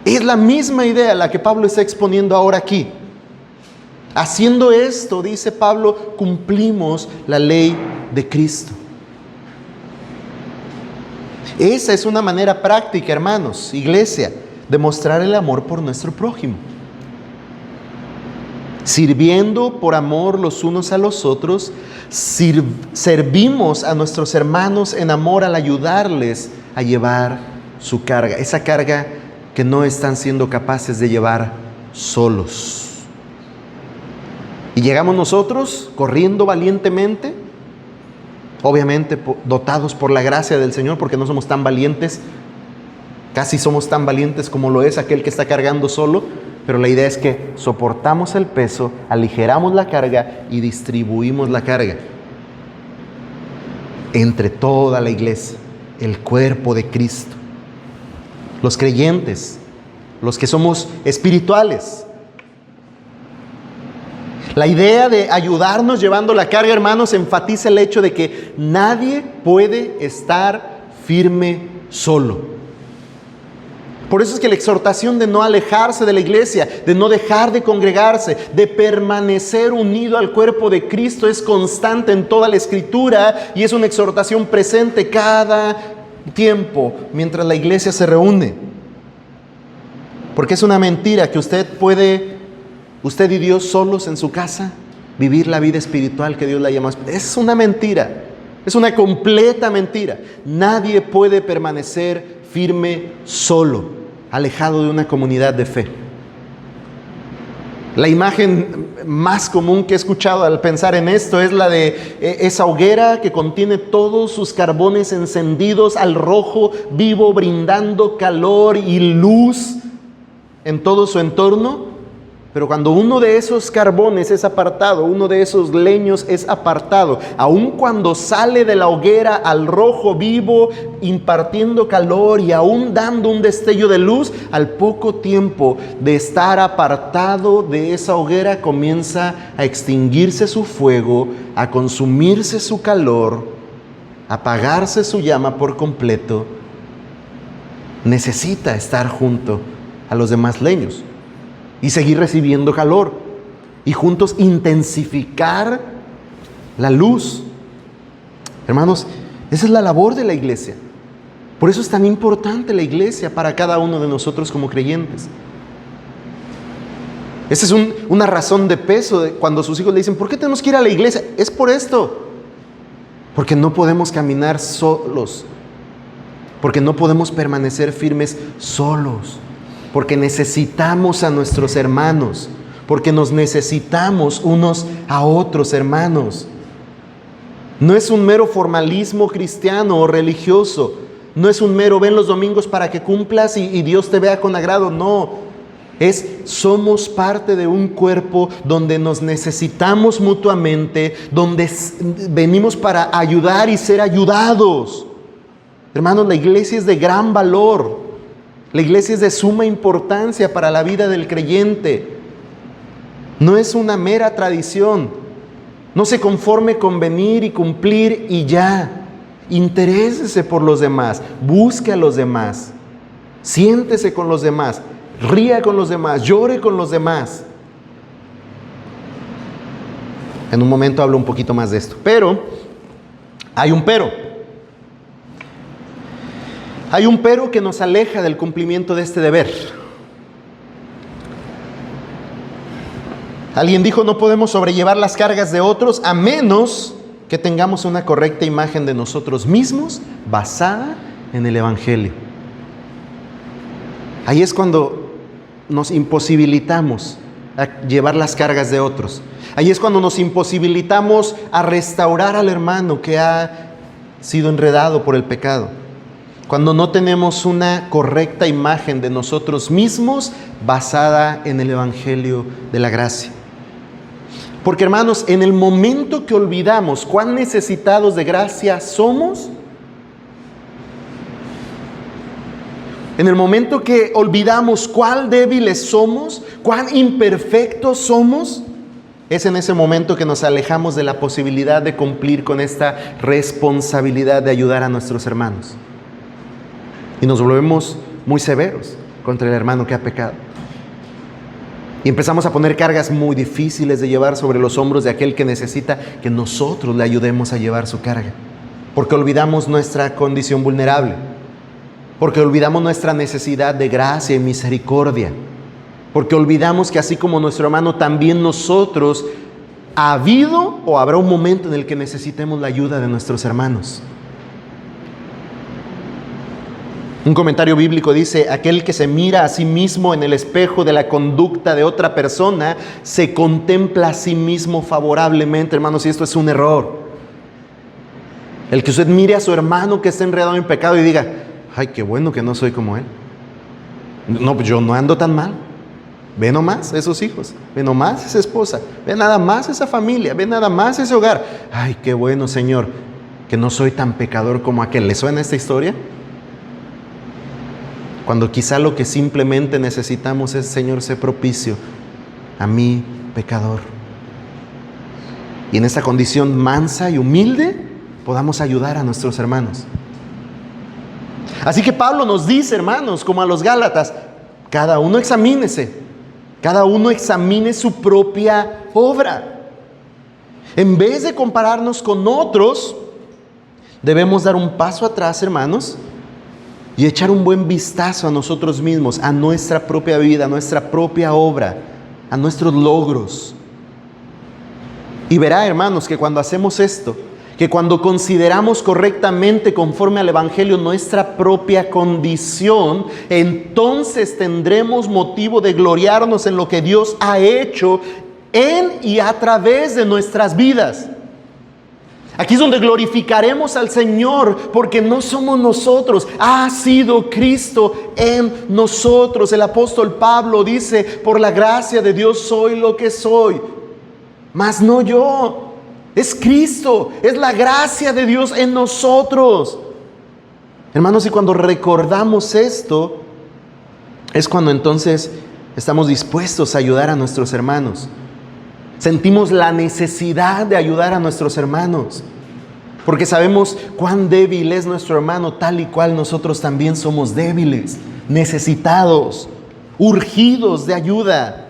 Es la misma idea la que Pablo está exponiendo ahora aquí. Haciendo esto, dice Pablo, cumplimos la ley de Cristo. Esa es una manera práctica, hermanos, iglesia, de mostrar el amor por nuestro prójimo. Sirviendo por amor los unos a los otros, servimos a nuestros hermanos en amor al ayudarles a llevar su carga. Esa carga que no están siendo capaces de llevar solos. Y llegamos nosotros corriendo valientemente, obviamente dotados por la gracia del Señor, porque no somos tan valientes, casi somos tan valientes como lo es aquel que está cargando solo, Pero la idea es que soportamos el peso, aligeramos la carga y distribuimos la carga entre toda la iglesia, el cuerpo de Cristo. Los creyentes, los que somos espirituales. La idea de ayudarnos llevando la carga, hermanos, enfatiza el hecho de que nadie puede estar firme solo. Por eso es que la exhortación de no alejarse de la iglesia, de no dejar de congregarse, de permanecer unido al cuerpo de Cristo es constante en toda la Escritura y es una exhortación presente cada tiempo mientras la iglesia se reúne. Porque es una mentira que usted y Dios solos en su casa, vivir la vida espiritual que Dios la llama. Es una mentira, es una completa mentira. Nadie puede permanecer firme solo, alejado de una comunidad de fe. La imagen más común que he escuchado al pensar en esto es la de esa hoguera que contiene todos sus carbones encendidos al rojo vivo, brindando calor y luz en todo su entorno. Pero cuando uno de esos carbones es apartado, uno de esos leños es apartado, aun cuando sale de la hoguera al rojo vivo, impartiendo calor y aún dando un destello de luz, al poco tiempo de estar apartado de esa hoguera comienza a extinguirse su fuego, a consumirse su calor, a apagarse su llama por completo. Necesita estar junto a los demás leños y seguir recibiendo calor y juntos intensificar la luz. Hermanos, esa es la labor de la iglesia. Por eso es tan importante la iglesia para cada uno de nosotros como creyentes. Esa es una razón de peso de cuando sus hijos le dicen, ¿por qué tenemos que ir a la iglesia? Es por esto. Porque no podemos caminar solos. Porque no podemos permanecer firmes solos. Porque necesitamos a nuestros hermanos, porque nos necesitamos unos a otros, hermanos. No es un mero formalismo cristiano o religioso, no es un mero ven los domingos para que cumplas y Dios te vea con agrado, no. Somos parte de un cuerpo donde nos necesitamos mutuamente, donde venimos para ayudar y ser ayudados. Hermanos, la iglesia es de gran valor. La iglesia es de suma importancia para la vida del creyente. No es una mera tradición. No se conforme con venir y cumplir y ya. Interésese por los demás. Busque a los demás. Siéntese con los demás. Ría con los demás. Llore con los demás. En un momento hablo un poquito más de esto. Pero, hay un pero. Hay un pero que nos aleja del cumplimiento de este deber. Alguien dijo, no podemos sobrellevar las cargas de otros a menos que tengamos una correcta imagen de nosotros mismos basada en el Evangelio. Ahí es cuando nos imposibilitamos a llevar las cargas de otros. Ahí es cuando nos imposibilitamos a restaurar al hermano que ha sido enredado por el pecado. Cuando no tenemos una correcta imagen de nosotros mismos basada en el Evangelio de la gracia. Porque, hermanos, en el momento que olvidamos cuán necesitados de gracia somos, en el momento que olvidamos cuán débiles somos, cuán imperfectos somos, es en ese momento que nos alejamos de la posibilidad de cumplir con esta responsabilidad de ayudar a nuestros hermanos. Y nos volvemos muy severos contra el hermano que ha pecado. Y empezamos a poner cargas muy difíciles de llevar sobre los hombros de aquel que necesita que nosotros le ayudemos a llevar su carga. Porque olvidamos nuestra condición vulnerable. Porque olvidamos nuestra necesidad de gracia y misericordia. Porque olvidamos que así como nuestro hermano, también nosotros ha habido o habrá un momento en el que necesitemos la ayuda de nuestros hermanos. Un comentario bíblico dice, aquel que se mira a sí mismo en el espejo de la conducta de otra persona, se contempla a sí mismo favorablemente, hermanos, y esto es un error. El que usted mire a su hermano que está enredado en pecado y diga, ay, qué bueno que no soy como él. No, pues yo no ando tan mal. Ve nomás esos hijos, ve nomás esa esposa, ve nada más esa familia, ve nada más ese hogar. Ay, qué bueno, Señor, que no soy tan pecador como aquel. ¿Le suena esta historia? Cuando quizá lo que simplemente necesitamos es: Señor, sé propicio a mí, pecador. Y en esta condición mansa y humilde podamos ayudar a nuestros hermanos. Así que Pablo nos dice, hermanos, como a los Gálatas: cada uno examínese. Cada uno examine su propia obra. En vez de compararnos con otros, debemos dar un paso atrás, hermanos, y echar un buen vistazo a nosotros mismos, a nuestra propia vida, a nuestra propia obra, a nuestros logros. Y verá, hermanos, que cuando hacemos esto, que cuando consideramos correctamente, conforme al Evangelio, nuestra propia condición, entonces tendremos motivo de gloriarnos en lo que Dios ha hecho en y a través de nuestras vidas. Aquí es donde glorificaremos al Señor, porque no somos nosotros, ha sido Cristo en nosotros. El apóstol Pablo dice: por la gracia de Dios soy lo que soy, mas no yo. Es Cristo, es la gracia de Dios en nosotros. Hermanos, y cuando recordamos esto, es cuando entonces estamos dispuestos a ayudar a nuestros hermanos. Sentimos la necesidad de ayudar a nuestros hermanos, porque sabemos cuán débil es nuestro hermano, tal y cual nosotros también somos débiles, necesitados, urgidos de ayuda.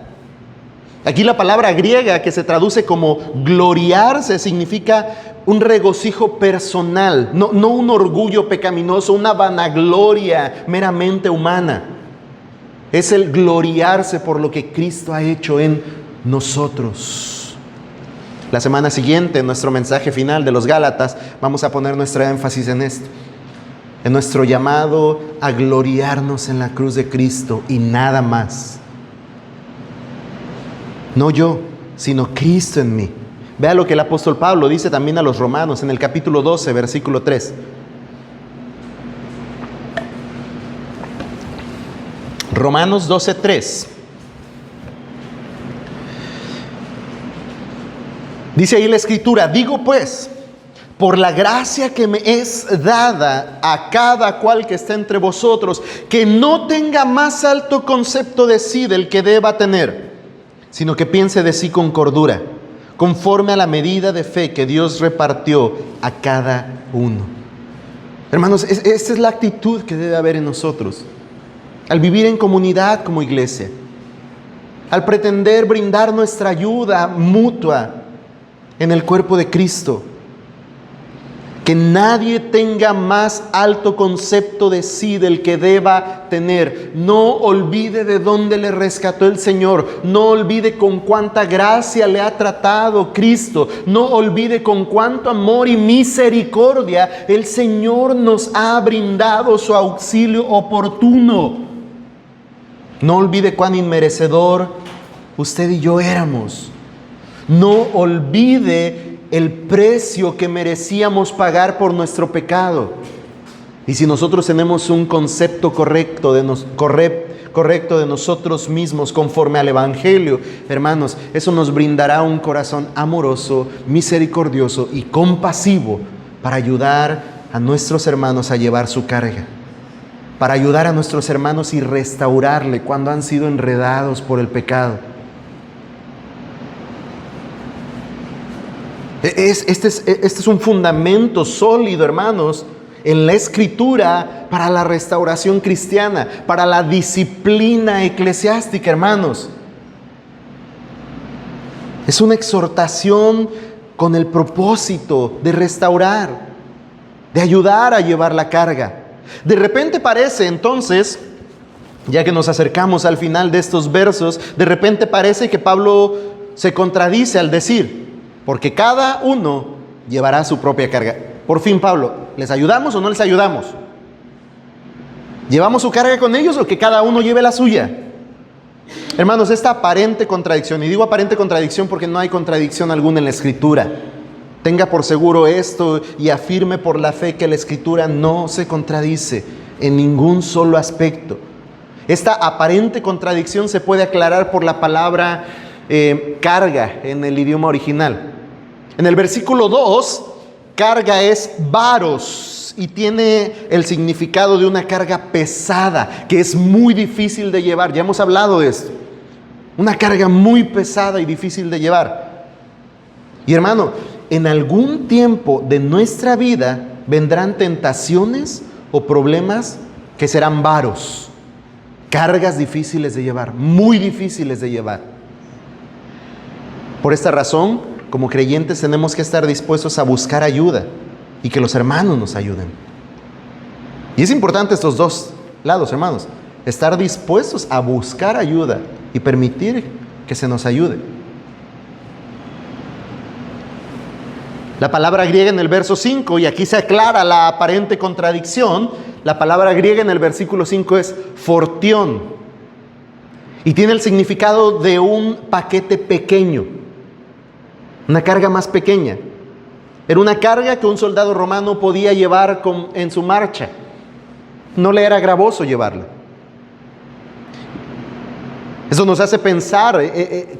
Aquí la palabra griega que se traduce como gloriarse significa un regocijo personal, no un orgullo pecaminoso, una vanagloria meramente humana. Es el gloriarse por lo que Cristo ha hecho en nosotros. La semana siguiente, en nuestro mensaje final de los Gálatas, vamos a poner nuestra énfasis en esto, en nuestro llamado a gloriarnos en la cruz de Cristo y nada más. No yo, sino Cristo en mí. Vea lo que el apóstol Pablo dice también a los romanos en el capítulo 12, versículo 3. Romanos 12, 3. Dice ahí la Escritura: digo pues, por la gracia que me es dada a cada cual que está entre vosotros, que no tenga más alto concepto de sí del que deba tener, sino que piense de sí con cordura, conforme a la medida de fe que Dios repartió a cada uno. Hermanos, esta es la actitud que debe haber en nosotros, al vivir en comunidad como iglesia, al pretender brindar nuestra ayuda mutua en el cuerpo de Cristo. Que nadie tenga más alto concepto de sí del que deba tener. No olvide de dónde le rescató el Señor. No olvide con cuánta gracia le ha tratado Cristo. No olvide con cuánto amor y misericordia el Señor nos ha brindado su auxilio oportuno. No olvide cuán inmerecedor usted y yo éramos. No olvide el precio que merecíamos pagar por nuestro pecado. Y si nosotros tenemos un concepto correcto de nosotros mismos conforme al Evangelio, hermanos, eso nos brindará un corazón amoroso, misericordioso y compasivo para ayudar a nuestros hermanos a llevar su carga, para ayudar a nuestros hermanos y restaurarle cuando han sido enredados por el pecado. Este es un fundamento sólido, hermanos, en la Escritura para la restauración cristiana, para la disciplina eclesiástica, hermanos. Es una exhortación con el propósito de restaurar, de ayudar a llevar la carga. De repente parece entonces, ya que nos acercamos al final de estos versos, de repente parece que Pablo se contradice al decir: porque cada uno llevará su propia carga. Por fin, Pablo, ¿les ayudamos o no les ayudamos? ¿Llevamos su carga con ellos o que cada uno lleve la suya? Hermanos, esta aparente contradicción, y digo aparente contradicción porque no hay contradicción alguna en la Escritura. Tenga por seguro esto y afirme por la fe que la Escritura no se contradice en ningún solo aspecto. Esta aparente contradicción se puede aclarar por la palabra carga en el idioma original. En el versículo 2, carga es varos y tiene el significado de una carga pesada, que es muy difícil de llevar. Ya hemos hablado de esto. Una carga muy pesada y difícil de llevar. Y hermano, en algún tiempo de nuestra vida vendrán tentaciones o problemas que serán varos, cargas difíciles de llevar, muy difíciles de llevar. Por esta razón, como creyentes tenemos que estar dispuestos a buscar ayuda y que los hermanos nos ayuden. Y es importante estos dos lados, hermanos, estar dispuestos a buscar ayuda y permitir que se nos ayude. La palabra griega en el verso 5, y aquí se aclara la aparente contradicción, la palabra griega en el versículo 5 es fortión, y tiene el significado de un paquete pequeño, una carga más pequeña. Era una carga que un soldado romano podía llevar en su marcha. No le era gravoso llevarla. Eso nos hace pensar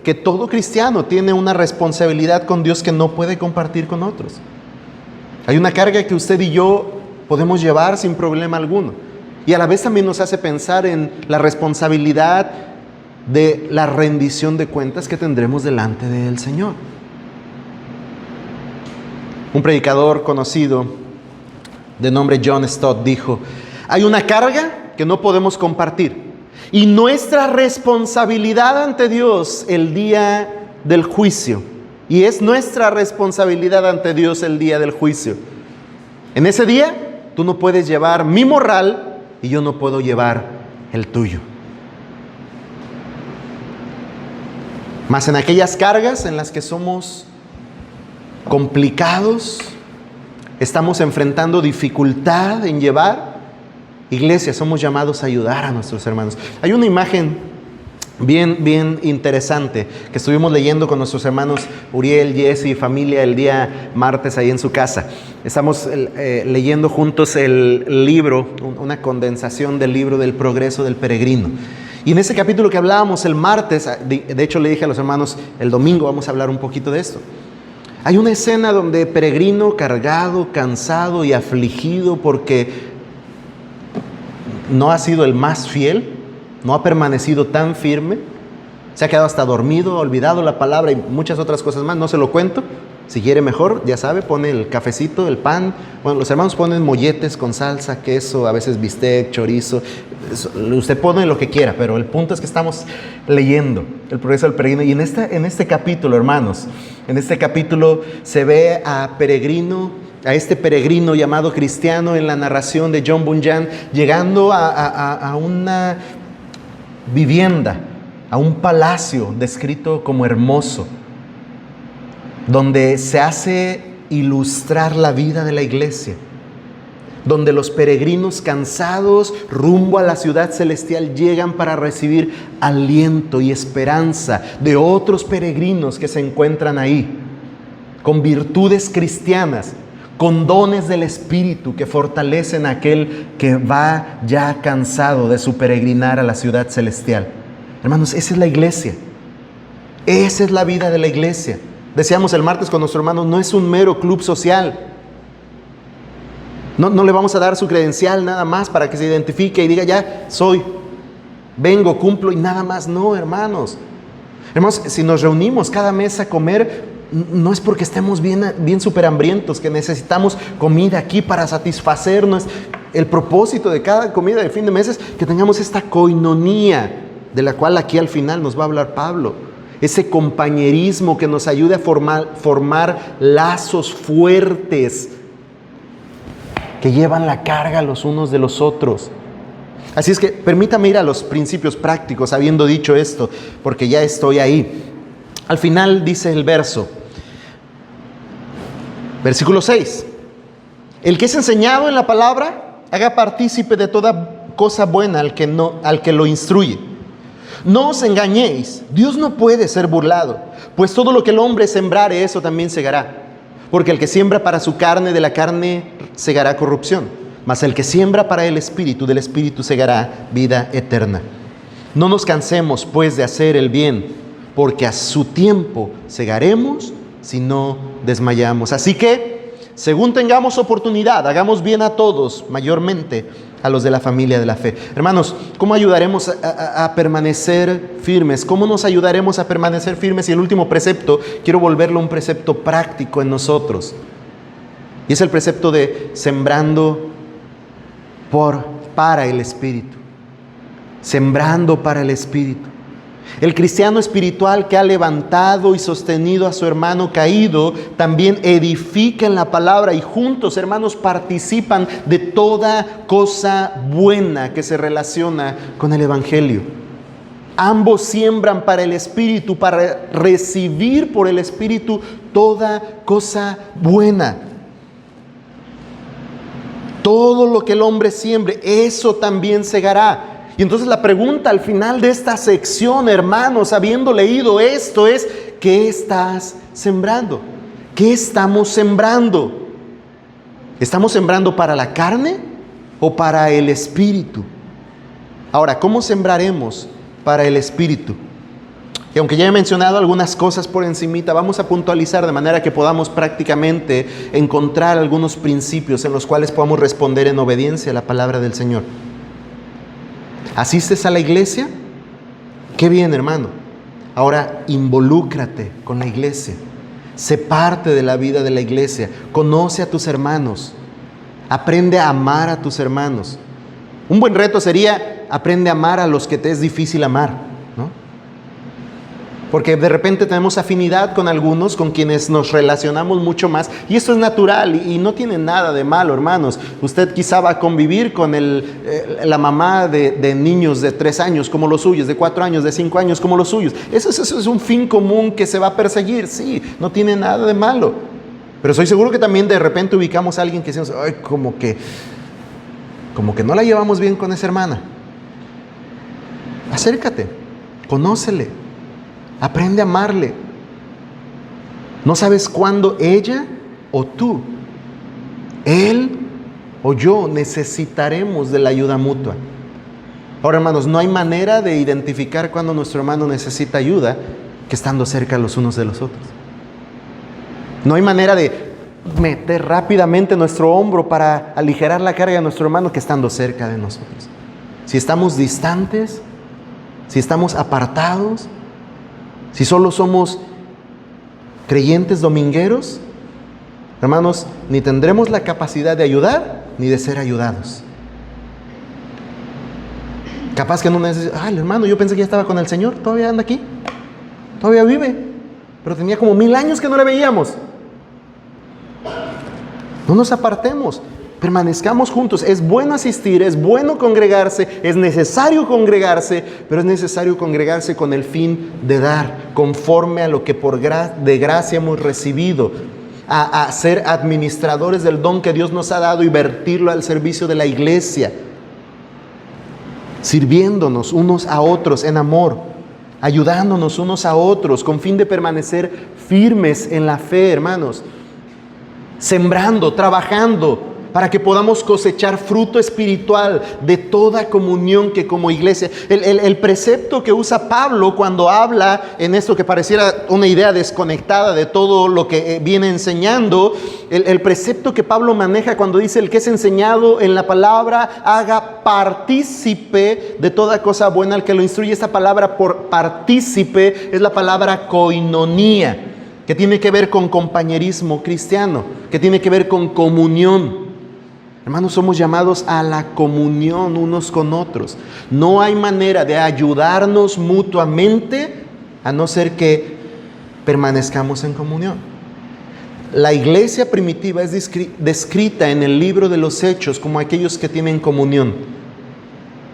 que todo cristiano tiene una responsabilidad con Dios que no puede compartir con otros. Hay una carga que usted y yo podemos llevar sin problema alguno. Y a la vez también nos hace pensar en la responsabilidad de la rendición de cuentas que tendremos delante del Señor. Un predicador conocido de nombre John Stott dijo: hay una carga que no podemos compartir. Y nuestra responsabilidad ante Dios el día del juicio. Y es nuestra responsabilidad ante Dios el día del juicio. En ese día, tú no puedes llevar mi morral y yo no puedo llevar el tuyo. Mas en aquellas cargas en las que somos complicados, estamos enfrentando dificultad en llevar, iglesia, somos llamados a ayudar a nuestros hermanos. Hay una imagen bien interesante que estuvimos leyendo con nuestros hermanos Uriel, Jesse y familia el día martes ahí en su casa. Estamos leyendo juntos el libro, una condensación del libro del progreso del peregrino. Y en ese capítulo que hablábamos el martes, de hecho le dije a los hermanos, el domingo vamos a hablar un poquito de esto. Hay una escena donde peregrino cargado, cansado y afligido porque no ha sido el más fiel, no ha permanecido tan firme, se ha quedado hasta dormido, ha olvidado la palabra y muchas otras cosas más. No se lo cuento. Si quiere mejor, ya sabe, pone el cafecito, el pan. Bueno, los hermanos ponen molletes con salsa, queso, a veces bistec, chorizo. Usted pone lo que quiera, pero el punto es que estamos leyendo el progreso del peregrino. Y en este capítulo, hermanos, en este capítulo se ve a este peregrino llamado cristiano en la narración de John Bunyan, llegando a una vivienda, a un palacio descrito como hermoso, donde se hace ilustrar la vida de la iglesia, donde los peregrinos cansados rumbo a la ciudad celestial llegan para recibir aliento y esperanza de otros peregrinos que se encuentran ahí, con virtudes cristianas, con dones del Espíritu que fortalecen a aquel que va ya cansado de su peregrinar a la ciudad celestial. Hermanos, esa es la iglesia. Esa es la vida de la iglesia. Decíamos el martes con nuestro hermano, no es un mero club social. No le vamos a dar su credencial nada más para que se identifique y diga, ya soy, vengo, cumplo y nada más. No, hermanos. Hermanos, si nos reunimos cada mes a comer, no es porque estemos bien súper hambrientos, que necesitamos comida aquí para satisfacernos. El propósito de cada comida de fin de mes es que tengamos esta koinonía, de la cual aquí al final nos va a hablar Pablo. Ese compañerismo que nos ayude a formar lazos fuertes que llevan la carga los unos de los otros. Así es que permítame ir a los principios prácticos habiendo dicho esto, porque ya estoy ahí. Al final dice el versículo 6. El que es enseñado en la palabra, haga partícipe de toda cosa buena al que lo instruye. No os engañéis, Dios no puede ser burlado, pues todo lo que el hombre sembrare, eso también segará. Porque el que siembra para su carne, de la carne segará corrupción. mas el que siembra para el Espíritu, del Espíritu segará vida eterna. No nos cansemos, pues, de hacer el bien, porque a su tiempo segaremos si no desmayamos. Así que, según tengamos oportunidad, hagamos bien a todos, mayormente a los de la familia de la fe. Hermanos, ¿cómo ayudaremos a permanecer firmes? ¿Cómo nos ayudaremos a permanecer firmes? Y el último precepto, quiero volverlo un precepto práctico en nosotros. Y es el precepto de sembrando para el Espíritu. Sembrando para el Espíritu. El cristiano espiritual que ha levantado y sostenido a su hermano caído, también edifica en la palabra y juntos, hermanos, participan de toda cosa buena que se relaciona con el Evangelio. Ambos siembran para el Espíritu, para recibir por el Espíritu toda cosa buena. Todo lo que el hombre siembre, eso también segará. Y entonces la pregunta al final de esta sección, hermanos, habiendo leído esto, es: ¿qué estás sembrando? ¿Qué estamos sembrando? ¿Estamos sembrando para la carne o para el Espíritu? Ahora, ¿cómo sembraremos para el Espíritu? Y aunque ya he mencionado algunas cosas por encimita, vamos a puntualizar de manera que podamos prácticamente encontrar algunos principios en los cuales podamos responder en obediencia a la palabra del Señor. ¿Asistes a la iglesia? Qué bien, hermano. Ahora involúcrate con la iglesia. Sé parte de la vida de la iglesia. Conoce a tus hermanos. Aprende a amar a tus hermanos. Un buen reto sería: aprende a amar a los que te es difícil amar, ¿no? Porque de repente tenemos afinidad con algunos con quienes nos relacionamos mucho más, y esto es natural y no tiene nada de malo, hermanos. Usted quizá va a convivir con la mamá de niños de 3 años como los suyos, de 4 años, de 5 años como los suyos. Eso es un fin común que se va a perseguir, sí, no tiene nada de malo. Pero estoy seguro que también de repente ubicamos a alguien que decimos: ay, como que no la llevamos bien con esa hermana. Acércate, conócele. Aprende a amarle. No sabes cuándo ella o tú, él o yo necesitaremos de la ayuda mutua. Ahora, hermanos, no hay manera de identificar cuando nuestro hermano necesita ayuda que estando cerca los unos de los otros. No hay manera de meter rápidamente nuestro hombro para aligerar la carga de nuestro hermano que estando cerca de nosotros. Si estamos distantes, si estamos apartados, si solo somos creyentes domingueros, hermanos, ni tendremos la capacidad de ayudar ni de ser ayudados. Capaz que no necesita: el hermano, yo pensé que ya estaba con el Señor, todavía anda aquí, todavía vive, pero tenía como 1000 años que no le veíamos. No nos apartemos, permanezcamos juntos. Es bueno asistir, es bueno congregarse, es necesario congregarse, pero es necesario congregarse con el fin de dar, conforme a lo que de gracia hemos recibido, a ser administradores del don que Dios nos ha dado y vertirlo al servicio de la iglesia, sirviéndonos unos a otros en amor, ayudándonos unos a otros, con fin de permanecer firmes en la fe, hermanos, sembrando, trabajando, para que podamos cosechar fruto espiritual de toda comunión que como iglesia. El precepto que usa Pablo cuando habla en esto que pareciera una idea desconectada de todo lo que viene enseñando, el precepto que Pablo maneja cuando dice: el que es enseñado en la palabra, haga partícipe de toda cosa buena al que lo instruye. Esta palabra por partícipe es la palabra koinonía, que tiene que ver con compañerismo cristiano, que tiene que ver con comunión. Hermanos, somos llamados a la comunión unos con otros. No hay manera de ayudarnos mutuamente a no ser que permanezcamos en comunión. La iglesia primitiva es descrita en el libro de los Hechos como aquellos que tienen comunión,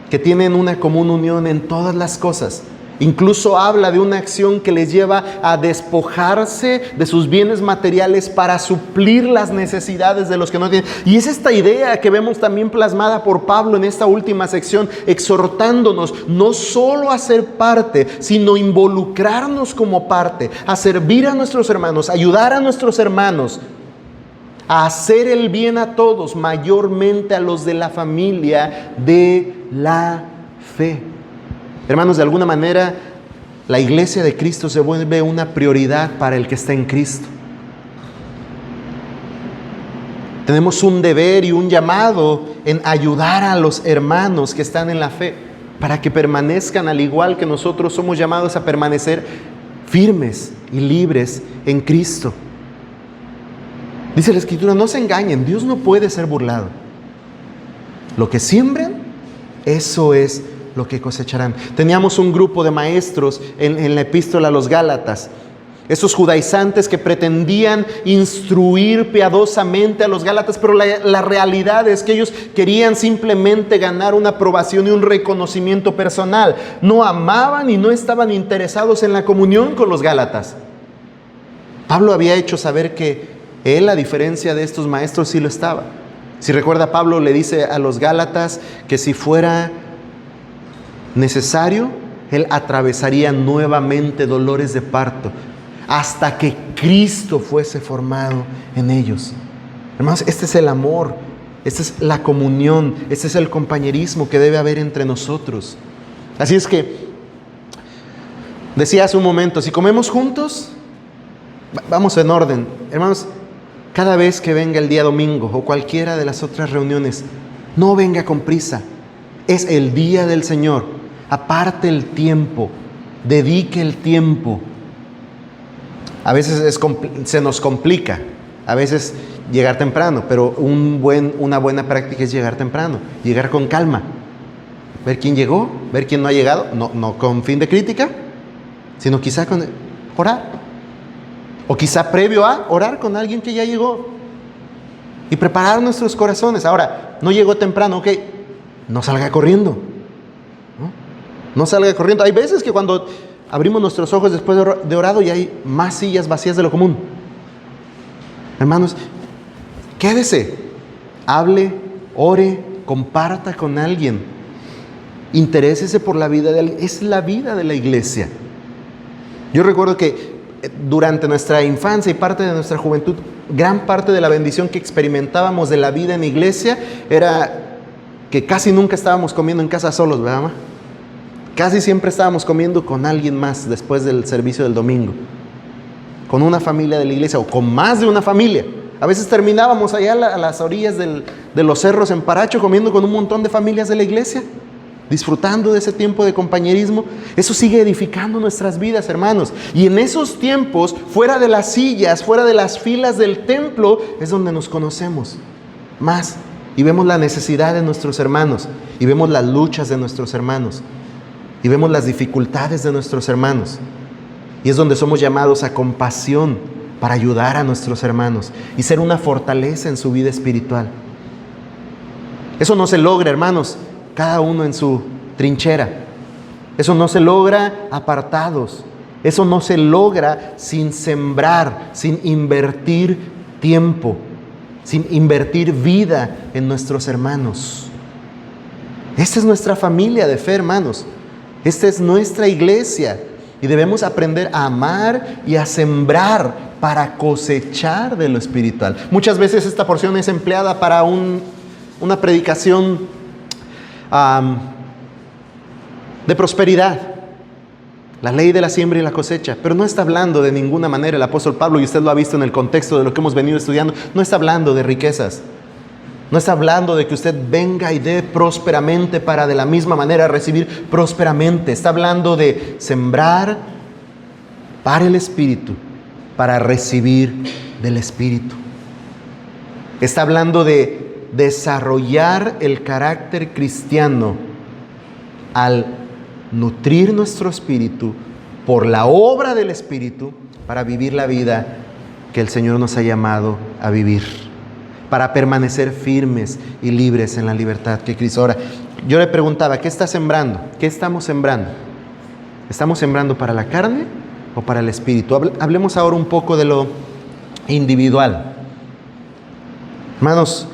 que tienen una común unión en todas las cosas. Incluso habla de una acción que les lleva a despojarse de sus bienes materiales para suplir las necesidades de los que no tienen. Y es esta idea que vemos también plasmada por Pablo en esta última sección, exhortándonos no solo a ser parte, sino involucrarnos como parte, a servir a nuestros hermanos, ayudar a nuestros hermanos, a hacer el bien a todos, mayormente a los de la familia de la fe. Hermanos, de alguna manera, la iglesia de Cristo se vuelve una prioridad para el que está en Cristo. Tenemos un deber y un llamado en ayudar a los hermanos que están en la fe, para que permanezcan al igual que nosotros somos llamados a permanecer firmes y libres en Cristo. Dice la Escritura, no se engañen, Dios no puede ser burlado. Lo que siembren, eso es lo que cosecharán. Teníamos un grupo de maestros en la epístola a los Gálatas, esos judaizantes que pretendían instruir piadosamente a los Gálatas, pero la realidad es que ellos querían simplemente ganar una aprobación y un reconocimiento personal. No amaban y no estaban interesados en la comunión con los Gálatas. Pablo había hecho saber que él, a diferencia de estos maestros, sí lo estaba. Si recuerda, Pablo le dice a los Gálatas que si fuera necesario, él atravesaría nuevamente dolores de parto hasta que Cristo fuese formado en ellos. Hermanos, este es el amor, esta es la comunión, este es el compañerismo que debe haber entre nosotros. Así es que, decía hace un momento, si comemos juntos, vamos en orden. Hermanos, cada vez que venga el día domingo o cualquiera de las otras reuniones, no venga con prisa. Es el día del Señor. Aparte el tiempo, dedique el tiempo. A veces se nos complica, a veces llegar temprano, pero una buena práctica es llegar temprano, llegar con calma, ver quién llegó, ver quién no ha llegado, no con fin de crítica, sino quizá con orar. O quizá previo a orar con alguien que ya llegó y preparar nuestros corazones. Ahora, no llegó temprano, ok, no salga corriendo. No salga corriendo. Hay veces que cuando abrimos nuestros ojos después de orado y hay más sillas vacías de lo común. Hermanos, quédese, hable, ore, comparta con alguien. Interésese por la vida de alguien. Es la vida de la iglesia. Yo recuerdo que durante nuestra infancia y parte de nuestra juventud, gran parte de la bendición que experimentábamos de la vida en iglesia era que casi nunca estábamos comiendo en casa solos, ¿verdad, mamá? Casi siempre estábamos comiendo con alguien más después del servicio del domingo, con una familia de la iglesia o con más de una familia. A veces terminábamos allá a las orillas de los cerros en Paracho comiendo con un montón de familias de la iglesia, disfrutando de ese tiempo de compañerismo. Eso sigue edificando nuestras vidas, hermanos. Y en esos tiempos, fuera de las sillas, fuera de las filas del templo, es donde nos conocemos más y vemos la necesidad de nuestros hermanos y vemos las luchas de nuestros hermanos y vemos las dificultades de nuestros hermanos. Y es donde somos llamados a compasión para ayudar a nuestros hermanos y ser una fortaleza en su vida espiritual. Eso no se logra, hermanos, cada uno en su trinchera. Eso no se logra apartados. Eso no se logra sin sembrar, sin invertir tiempo, sin invertir vida en nuestros hermanos. Esta es nuestra familia de fe, hermanos. Esta es nuestra iglesia. Y debemos aprender a amar y a sembrar para cosechar de lo espiritual. Muchas veces esta porción es empleada para una predicación de prosperidad, la ley de la siembra y la cosecha, pero no está hablando de ninguna manera el apóstol Pablo, y usted lo ha visto en el contexto de lo que hemos venido estudiando, no está hablando de riquezas, no está hablando de que usted venga y dé prósperamente para de la misma manera recibir prósperamente. Está hablando de sembrar para el Espíritu, para recibir del Espíritu. Está hablando de desarrollar el carácter cristiano al nutrir nuestro espíritu por la obra del Espíritu para vivir la vida que el Señor nos ha llamado a vivir, para permanecer firmes y libres en la libertad que Cristo. Ahora, yo le preguntaba, ¿qué está sembrando? ¿Qué estamos sembrando? ¿Estamos sembrando para la carne o para el Espíritu? Hablemos ahora un poco de lo individual. Hermanos,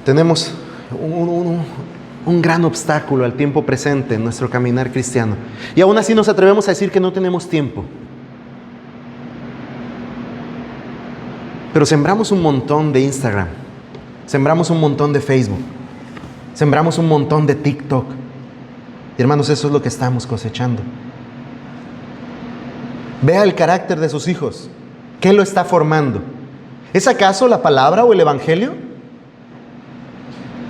tenemos un gran obstáculo al tiempo presente en nuestro caminar cristiano. Y aún así nos atrevemos a decir que no tenemos tiempo. Pero sembramos un montón de Instagram, sembramos un montón de Facebook, sembramos un montón de TikTok. Y hermanos, eso es lo que estamos cosechando. Vea el carácter de sus hijos. ¿Qué lo está formando? ¿Es acaso la palabra o el evangelio?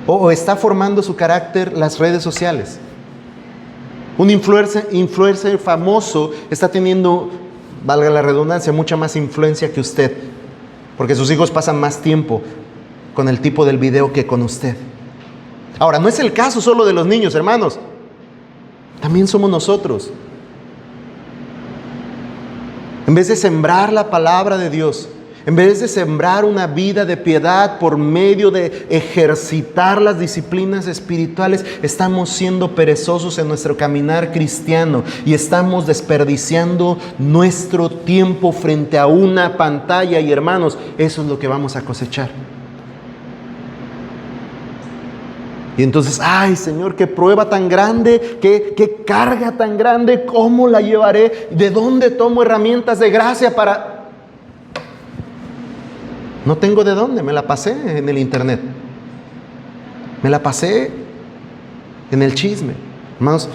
¿O está formando su carácter las redes sociales? Un influencer famoso está teniendo, valga la redundancia, mucha más influencia que usted, porque sus hijos pasan más tiempo con el tipo del video que con usted. Ahora, no es el caso solo de los niños, hermanos. También somos nosotros. En vez de sembrar la palabra de Dios, en vez de sembrar una vida de piedad por medio de ejercitar las disciplinas espirituales, estamos siendo perezosos en nuestro caminar cristiano y estamos desperdiciando nuestro tiempo frente a una pantalla. Y hermanos, eso es lo que vamos a cosechar. Y entonces, ay Señor, qué prueba tan grande, qué carga tan grande, ¿cómo la llevaré? ¿De dónde tomo herramientas de gracia para...? No tengo de dónde, me la pasé en el internet. Me la pasé en el chisme. Hermanos,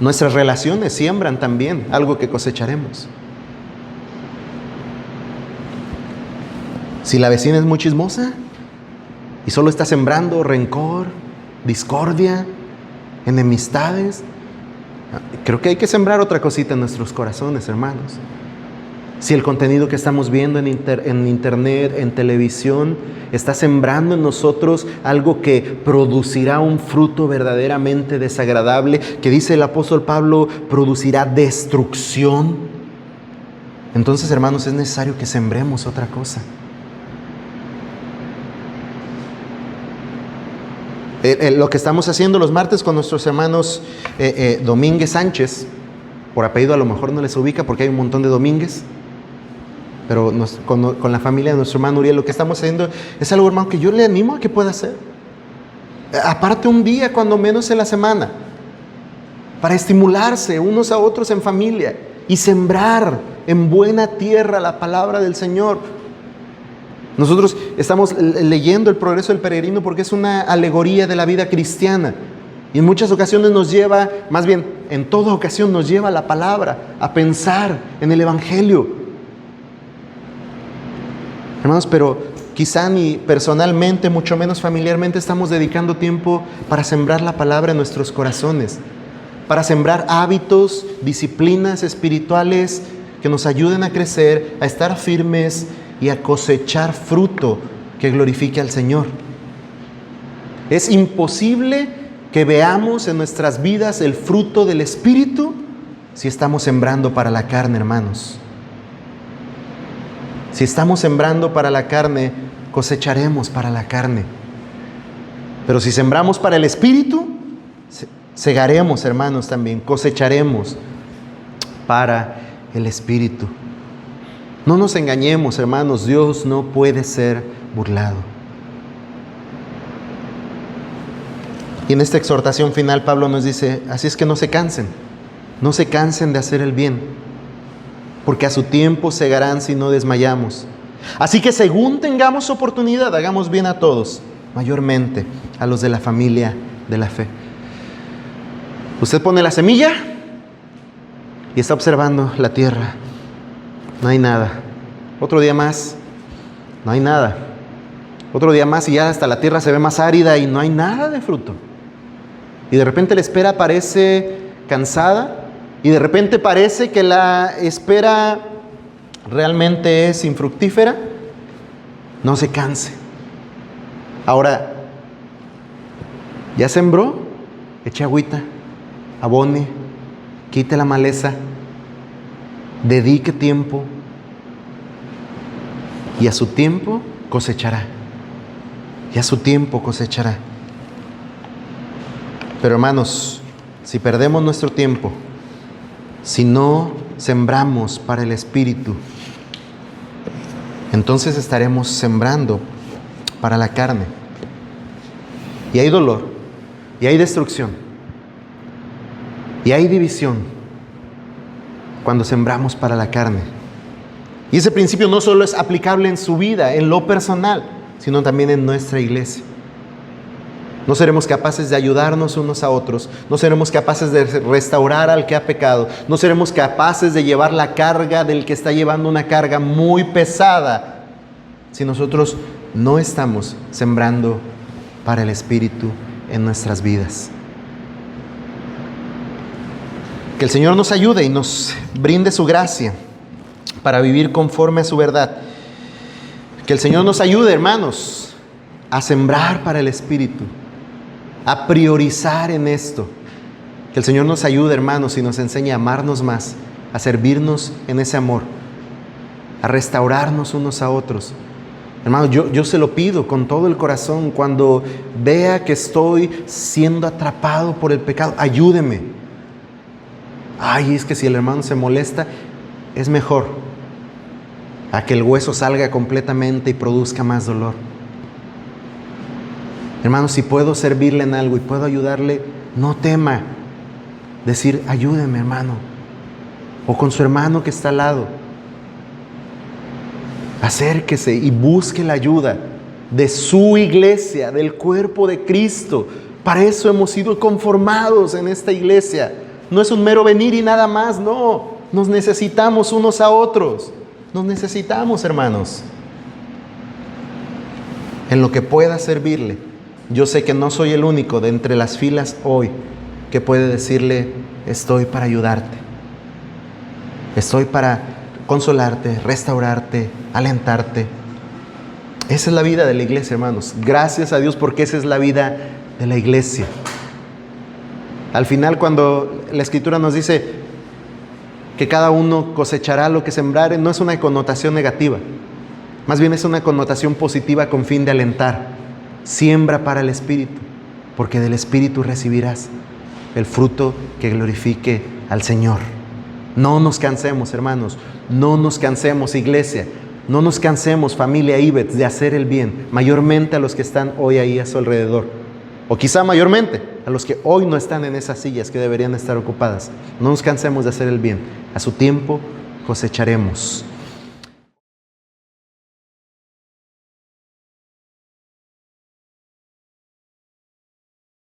nuestras relaciones siembran también algo que cosecharemos. Si la vecina es muy chismosa y solo está sembrando rencor, discordia, enemistades, creo que hay que sembrar otra cosita en nuestros corazones, hermanos. Si el contenido que estamos viendo en internet, en televisión, está sembrando en nosotros algo que producirá un fruto verdaderamente desagradable, que dice el apóstol Pablo, producirá destrucción. Entonces, hermanos, es necesario que sembremos otra cosa. Lo que estamos haciendo los martes con nuestros hermanos Domínguez Sánchez, por apellido a lo mejor no les ubica porque hay un montón de Domínguez, pero con la familia de nuestro hermano Uriel, lo que estamos haciendo es algo, hermano, que yo le animo a que pueda hacer. Aparte un día, cuando menos en la semana, para estimularse unos a otros en familia y sembrar en buena tierra la palabra del Señor. Nosotros estamos leyendo el progreso del peregrino porque es una alegoría de la vida cristiana. Y en muchas ocasiones nos lleva, más bien en toda ocasión nos lleva a la palabra, a pensar en el evangelio. Hermanos, pero quizá ni personalmente, mucho menos familiarmente, estamos dedicando tiempo para sembrar la palabra en nuestros corazones, para sembrar hábitos, disciplinas espirituales que nos ayuden a crecer, a estar firmes y a cosechar fruto que glorifique al Señor. Es imposible que veamos en nuestras vidas el fruto del Espíritu si estamos sembrando para la carne, hermanos. Si estamos sembrando para la carne, cosecharemos para la carne. Pero si sembramos para el Espíritu, segaremos, hermanos, también, cosecharemos para el Espíritu. No nos engañemos, hermanos, Dios no puede ser burlado. Y en esta exhortación final Pablo nos dice, así es que no se cansen de hacer el bien, porque a su tiempo segarán si no desmayamos. Así que según tengamos oportunidad, hagamos bien a todos, mayormente a los de la familia de la fe. Usted pone la semilla y está observando la tierra. No hay nada. Otro día más, no hay nada. Otro día más y ya hasta la tierra se ve más árida y no hay nada de fruto. Y de repente la espera parece cansada y de repente parece que la espera realmente es infructífera. No se canse. Ahora, ¿ya sembró? Eche agüita, abone, quite la maleza, dedique tiempo y a su tiempo cosechará. Y a su tiempo cosechará. Pero hermanos, si perdemos nuestro tiempo, si no sembramos para el Espíritu, entonces estaremos sembrando para la carne. Y hay dolor, y hay destrucción, y hay división cuando sembramos para la carne. Y ese principio no solo es aplicable en su vida, en lo personal, sino también en nuestra iglesia. No seremos capaces de ayudarnos unos a otros, no seremos capaces de restaurar al que ha pecado, no seremos capaces de llevar la carga del que está llevando una carga muy pesada, si nosotros no estamos sembrando para el Espíritu en nuestras vidas. Que el Señor nos ayude y nos brinde su gracia para vivir conforme a su verdad. Que el Señor nos ayude, hermanos, a sembrar para el Espíritu, a priorizar en esto. Que el Señor nos ayude, hermanos, y nos enseñe a amarnos más, a servirnos en ese amor, a restaurarnos unos a otros. Hermanos, yo se lo pido con todo el corazón. Cuando vea que estoy siendo atrapado por el pecado, ayúdeme. Ay, es que si el hermano se molesta, es mejor a que el hueso salga completamente y produzca más dolor. Hermano, si puedo servirle en algo y puedo ayudarle, no tema decir, ayúdeme, hermano. O con su hermano que está al lado. Acérquese y busque la ayuda de su iglesia, del cuerpo de Cristo. Para eso hemos sido conformados en esta iglesia. No es un mero venir y nada más, no. Nos necesitamos unos a otros. Nos necesitamos, hermanos. En lo que pueda servirle. Yo sé que no soy el único de entre las filas hoy que puede decirle, estoy para ayudarte. Estoy para consolarte, restaurarte, alentarte. Esa es la vida de la iglesia, hermanos. Gracias a Dios porque esa es la vida de la iglesia. Al final, cuando la Escritura nos dice que cada uno cosechará lo que sembrare, no es una connotación negativa. Más bien es una connotación positiva con fin de alentar. Siembra para el Espíritu, porque del Espíritu recibirás el fruto que glorifique al Señor. No nos cansemos, hermanos. No nos cansemos, iglesia. No nos cansemos, familia Ibets, de hacer el bien. Mayormente a los que están hoy ahí a su alrededor. O quizá mayormente a los que hoy no están en esas sillas que deberían estar ocupadas. No nos cansemos de hacer el bien. A su tiempo cosecharemos.